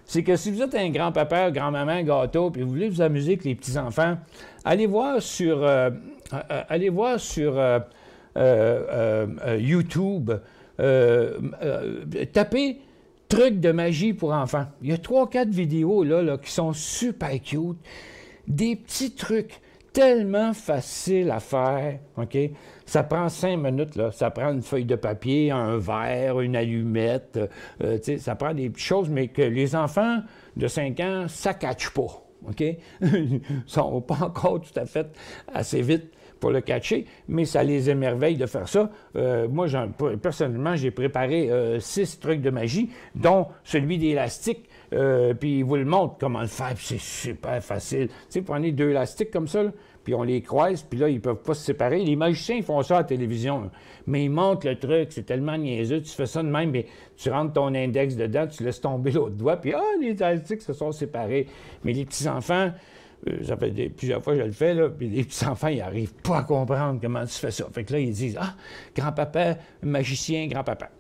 c'est que si vous êtes un grand-papa, grand-maman, gâteau, puis vous voulez vous amuser avec les petits-enfants, allez voir sur YouTube, tapez « Trucs de magie pour enfants ». Il y a 3-4 vidéos là, qui sont super cute. Des petits trucs tellement faciles à faire, OK? Ça prend 5 minutes, là. Ça prend une feuille de papier, un verre, une allumette. Ça prend des petites choses, mais que les enfants de 5 ans, ça ne catche pas, OK? Ils ne sont pas encore tout à fait assez vite pour le catcher, mais ça les émerveille de faire ça. Moi, personnellement, j'ai préparé 6 trucs de magie, dont celui d'élastique. Puis ils vous le montrent comment le faire, puis c'est super facile. Tu sais, prenez 2 élastiques comme ça, là, puis on les croise, puis là, ils ne peuvent pas se séparer. Les magiciens, ils font ça à la télévision, là. Mais ils montrent le truc, c'est tellement niaiseux, tu fais ça de même, mais tu rentres ton index dedans, tu laisses tomber l'autre doigt, puis les élastiques se sont séparés. Mais les petits-enfants, ça fait plusieurs fois que je le fais, là, puis les petits-enfants, ils n'arrivent pas à comprendre comment tu fais ça. Fait que là, ils disent « Ah, grand-papa, magicien, grand-papa ».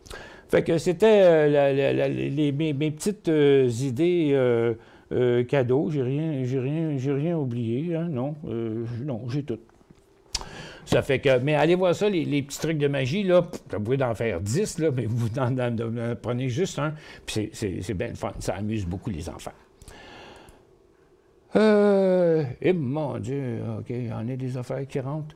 Fait que c'était mes petites idées cadeaux. J'ai rien oublié, hein? Non, j'ai tout. Ça fait que, mais allez voir ça, les petits trucs de magie, là, vous pouvez en faire 10, là, mais vous en prenez juste un, puis c'est bien le fun, ça amuse beaucoup les enfants. Mon Dieu, OK, il y en a des affaires qui rentrent.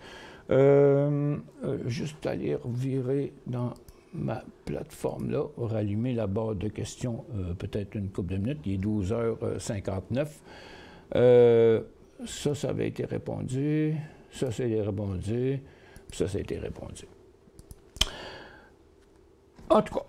Juste aller revirer dans ma plateforme là, rallumer la barre de questions peut-être une couple de minutes, il est 12h59. Ça avait été répondu, ça a été répondu, ça a été répondu. En tout cas.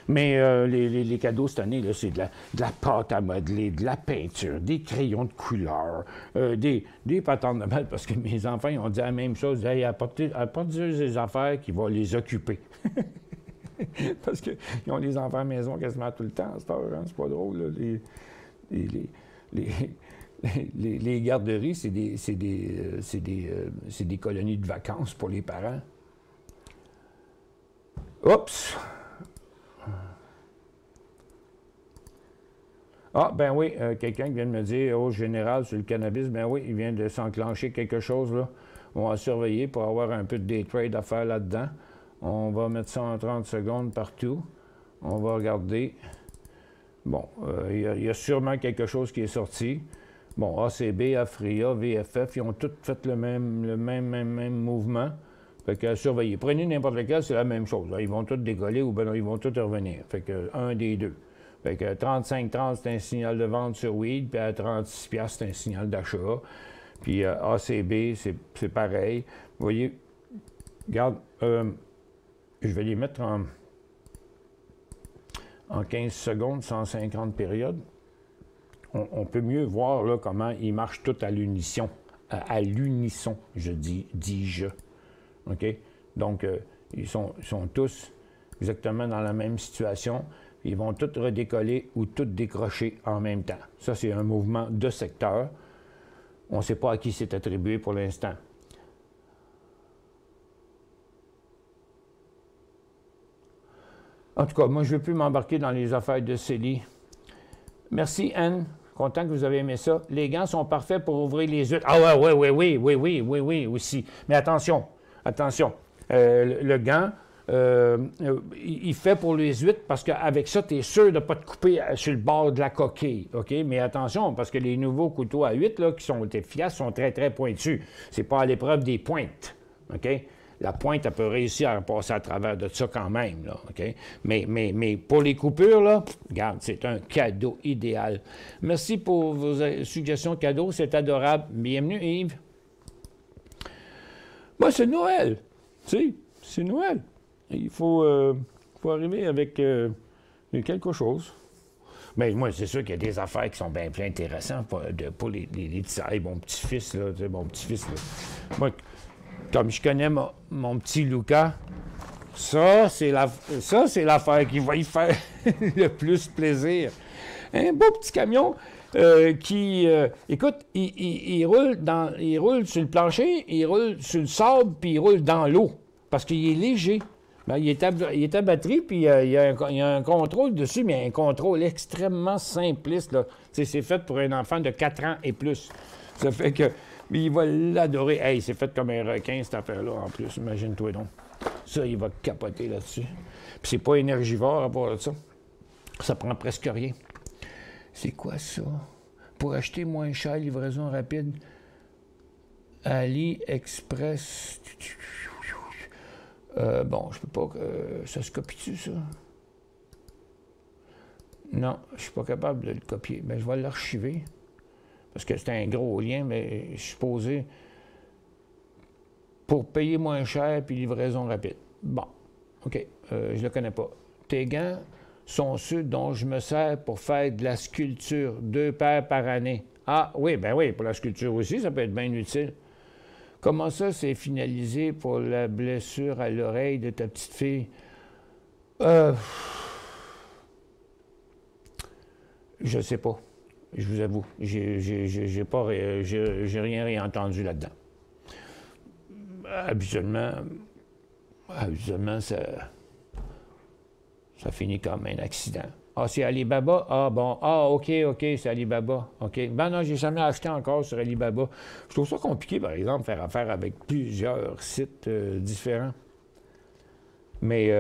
Mais les cadeaux cette année, c'est de la pâte à modeler, de la peinture, des crayons de couleur, des patentes de mal, parce que mes enfants ils ont dit la même chose. Hey, apportez des affaires qui vont les occuper. Parce qu'ils ont des enfants à la maison quasiment tout le temps à cette heure, hein? C'est pas drôle, là. Les garderies, c'est des colonies de vacances pour les parents. Oups! Ah, ben oui, quelqu'un qui vient de me dire, au général, sur le cannabis, ben oui, il vient de s'enclencher quelque chose, là. On va surveiller pour avoir un peu de day trade à faire là-dedans. On va mettre ça en 30 secondes partout. On va regarder. Bon, il y a sûrement quelque chose qui est sorti. Bon, ACB, Afria, VFF, ils ont tous fait le même mouvement. Fait que surveiller. Prenez n'importe lequel, c'est la même chose. Là. Ils vont tous décoller ou ben non, ils vont tous revenir. Fait que un des deux. Fait que 35,30, c'est un signal de vente sur Weed, puis à 36$, c'est un signal d'achat. Puis ACB, c'est pareil. Vous voyez, regarde, je vais les mettre en 15 secondes, 150 périodes. On peut mieux voir là, comment ils marchent tous à l'unisson. À l'unisson, dis-je. OK? Donc, ils sont tous exactement dans la même situation. Ils vont tous redécoller ou tous décrocher en même temps. Ça, c'est un mouvement de secteur. On ne sait pas à qui c'est attribué pour l'instant. En tout cas, moi, je ne veux plus m'embarquer dans les affaires de Célie. Merci, Anne. Content que vous avez aimé ça. Les gants sont parfaits pour ouvrir les huîtres. Ah oui, aussi. Mais attention, le gant, il fait pour les huîtres parce qu'avec ça, tu es sûr de ne pas te couper sur le bord de la coquille. OK? Mais attention, parce que les nouveaux couteaux à huîtres là, qui sont efficaces sont très, très pointus. C'est pas à l'épreuve des pointes. OK? La pointe, elle peut réussir à passer à travers de ça quand même. Là, OK? Mais pour les coupures, là, regarde, c'est un cadeau idéal. Merci pour vos suggestions cadeaux. C'est adorable. Bienvenue, Yves. Moi, c'est Noël. Tu sais, c'est Noël. Il faut arriver avec quelque chose. Mais moi, c'est sûr qu'il y a des affaires qui sont bien plus intéressantes pour les petits... Hey, mon petit-fils, là, mon petit-fils, là. Moi, comme je connais mon petit Lucas, ça, c'est l'affaire qui va y faire le plus plaisir. Un beau petit camion qui, écoute, il roule sur le plancher, il roule sur le sable, puis il roule dans l'eau, parce qu'il est léger. Ben, il est à batterie, puis il y a un contrôle dessus, mais un contrôle extrêmement simpliste, là. C'est fait pour un enfant de 4 ans et plus. Ça fait que, il va l'adorer. Hey, c'est fait comme un requin, cette affaire-là, en plus, imagine-toi donc. Ça, il va capoter là-dessus. Puis c'est pas énergivore à part de ça. Ça prend presque rien. C'est quoi ça? Pour acheter moins cher, livraison rapide, AliExpress. Bon, je peux pas... ça se copie-tu, ça? Non, je suis pas capable de le copier. Mais je vais l'archiver. Parce que c'est un gros lien, mais je suis supposé... Pour payer moins cher puis livraison rapide. Bon, OK, je le connais pas. Tes gants sont ceux dont je me sers pour faire de la sculpture. 2 paires par année. Ah, oui, ben oui, pour la sculpture aussi, ça peut être bien utile. Comment ça, c'est finalisé pour la blessure à l'oreille de ta petite fille? Je sais pas. Je vous avoue. J'ai rien entendu là-dedans. Habituellement, ça finit comme un accident. Ah, c'est Alibaba? Ah, bon. Ah, OK, c'est Alibaba. OK. Ben non, j'ai jamais acheté encore sur Alibaba. Je trouve ça compliqué, par exemple, faire affaire avec plusieurs sites différents. Mais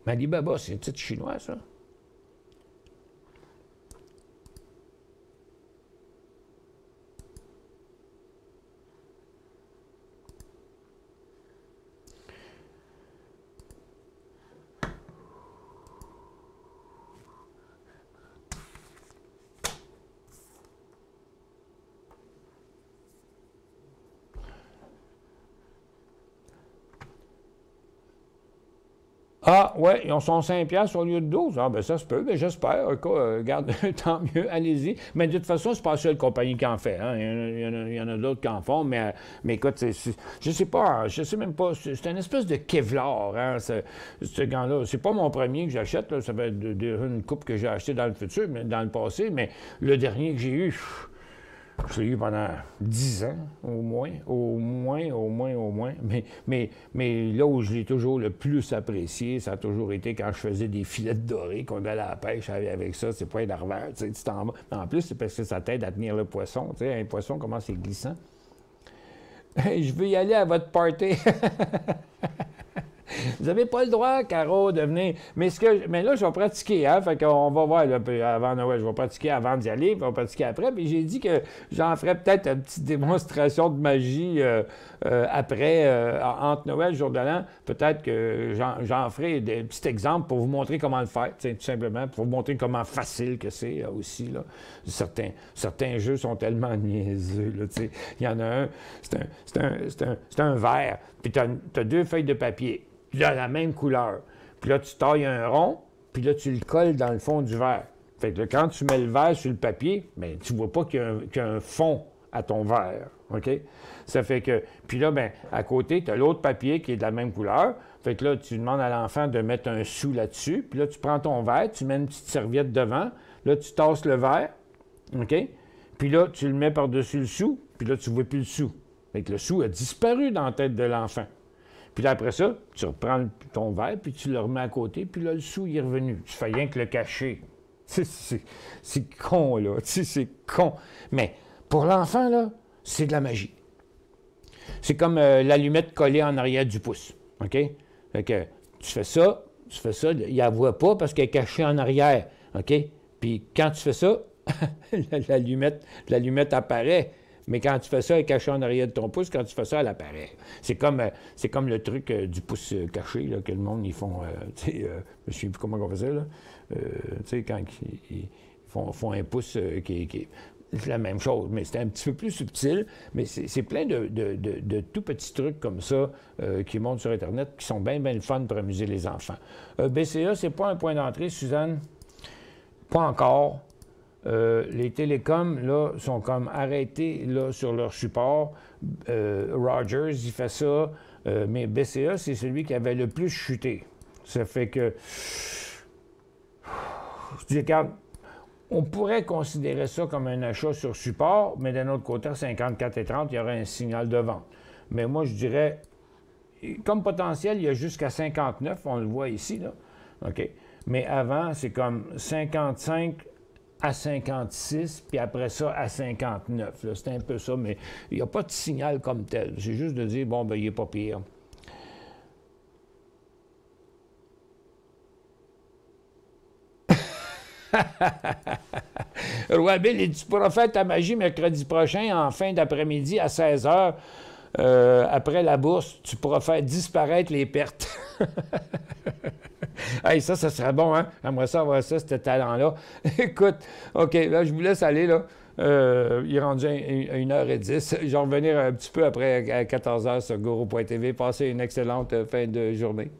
Alibaba, c'est un titre chinois, ça? Ah, ouais, ils ont son 5$ au lieu de 12. Ah, ben ça se peut, ben j'espère. Regarde, tant mieux, allez-y. Mais de toute façon, c'est pas la seule compagnie qui en fait. Hein. Il y en a d'autres qui en font, mais écoute, je sais pas, je sais même pas. C'est une espèce de Kevlar, hein, ce gant-là. C'est pas mon premier que j'achète, là. Ça va être une coupe que j'ai acheté dans le futur, mais dans le passé, mais le dernier que j'ai eu... Je l'ai eu pendant 10 ans, au moins. Mais là où je l'ai toujours le plus apprécié, ça a toujours été quand je faisais des filets dorés, qu'on allait à la pêche avec ça. C'est pas énervant, tu sais, tu t'en vas. En plus, c'est parce que ça t'aide à tenir le poisson. Tu sais, un poisson, comment c'est glissant. Je veux y aller à votre party. Vous n'avez pas le droit, Caro, de venir. Mais là, je vais pratiquer, hein? Fait qu'on va voir là, avant Noël. Je vais pratiquer avant d'y aller, puis on va pratiquer après. Puis j'ai dit que j'en ferais peut-être une petite démonstration de magie après, entre Noël et Jour de l'An. Peut-être que j'en ferai des petits exemples pour vous montrer comment le faire, tout simplement, pour vous montrer comment facile que c'est aussi. Là. Certains jeux sont tellement niaiseux. Là, il y en a un, c'est un verre, puis tu as 2 feuilles de papier. Puis là, la même couleur. Puis là, tu tailles un rond, puis là, tu le colles dans le fond du verre. Fait que là, quand tu mets le verre sur le papier, bien, tu vois pas qu'il y a un fond à ton verre. OK? Ça fait que... Puis là, bien, à côté, tu as l'autre papier qui est de la même couleur. Fait que là, tu demandes à l'enfant de mettre un sou là-dessus. Puis là, tu prends ton verre, tu mets une petite serviette devant. Là, tu tasses le verre. OK? Puis là, tu le mets par-dessus le sou. Puis là, tu vois plus le sou. Fait que le sou a disparu dans la tête de l'enfant. Puis là, après ça, tu reprends ton verre, puis tu le remets à côté, puis là, le sou, il est revenu. Tu fais rien que le cacher. C'est con, là. C'est con. Mais pour l'enfant, là, c'est de la magie. C'est comme l'allumette collée en arrière du pouce. OK? Fait que tu fais ça, il la voit pas parce qu'elle est cachée en arrière. OK? Puis quand tu fais ça, l'allumette apparaît. Mais quand tu fais ça, elle est cachée en arrière de ton pouce. Quand tu fais ça, elle apparaît. C'est comme le truc du pouce caché là, que le monde, ils font... je ne sais plus comment on faisait, là. Tu sais, quand ils font un pouce qui c'est la même chose, mais c'est un petit peu plus subtil. Mais c'est plein de tout petits trucs comme ça qui montent sur Internet qui sont bien, bien le fun pour amuser les enfants. BCA, c'est pas un point d'entrée, Suzanne? Pas encore. Les télécoms, là, sont comme arrêtés là, sur leur support. Rogers, il fait ça, mais BCE, c'est celui qui avait le plus chuté. Ça fait que... Je dis, regarde, on pourrait considérer ça comme un achat sur support, mais d'un autre côté, à 54,30, il y aurait un signal de vente. Mais moi, je dirais, comme potentiel, il y a jusqu'à 59, on le voit ici, là. OK? Mais avant, c'est comme 55 à 56, puis après ça, à 59. C'est un peu ça, mais il n'y a pas de signal comme tel. C'est juste de dire, bon, ben il n'est pas pire. Roi Bill, il dit, tu pourras faire ta magie mercredi prochain en fin d'après-midi à 16h. Après la bourse, tu pourras faire disparaître les pertes. Hey, ça serait bon, hein? J'aimerais ça avoir ça, ce talent-là. Écoute, OK, là, je vous laisse aller, là. Il est rendu à 1h10. Je vais revenir un petit peu après à 14h sur Guru.tv. Passez une excellente fin de journée.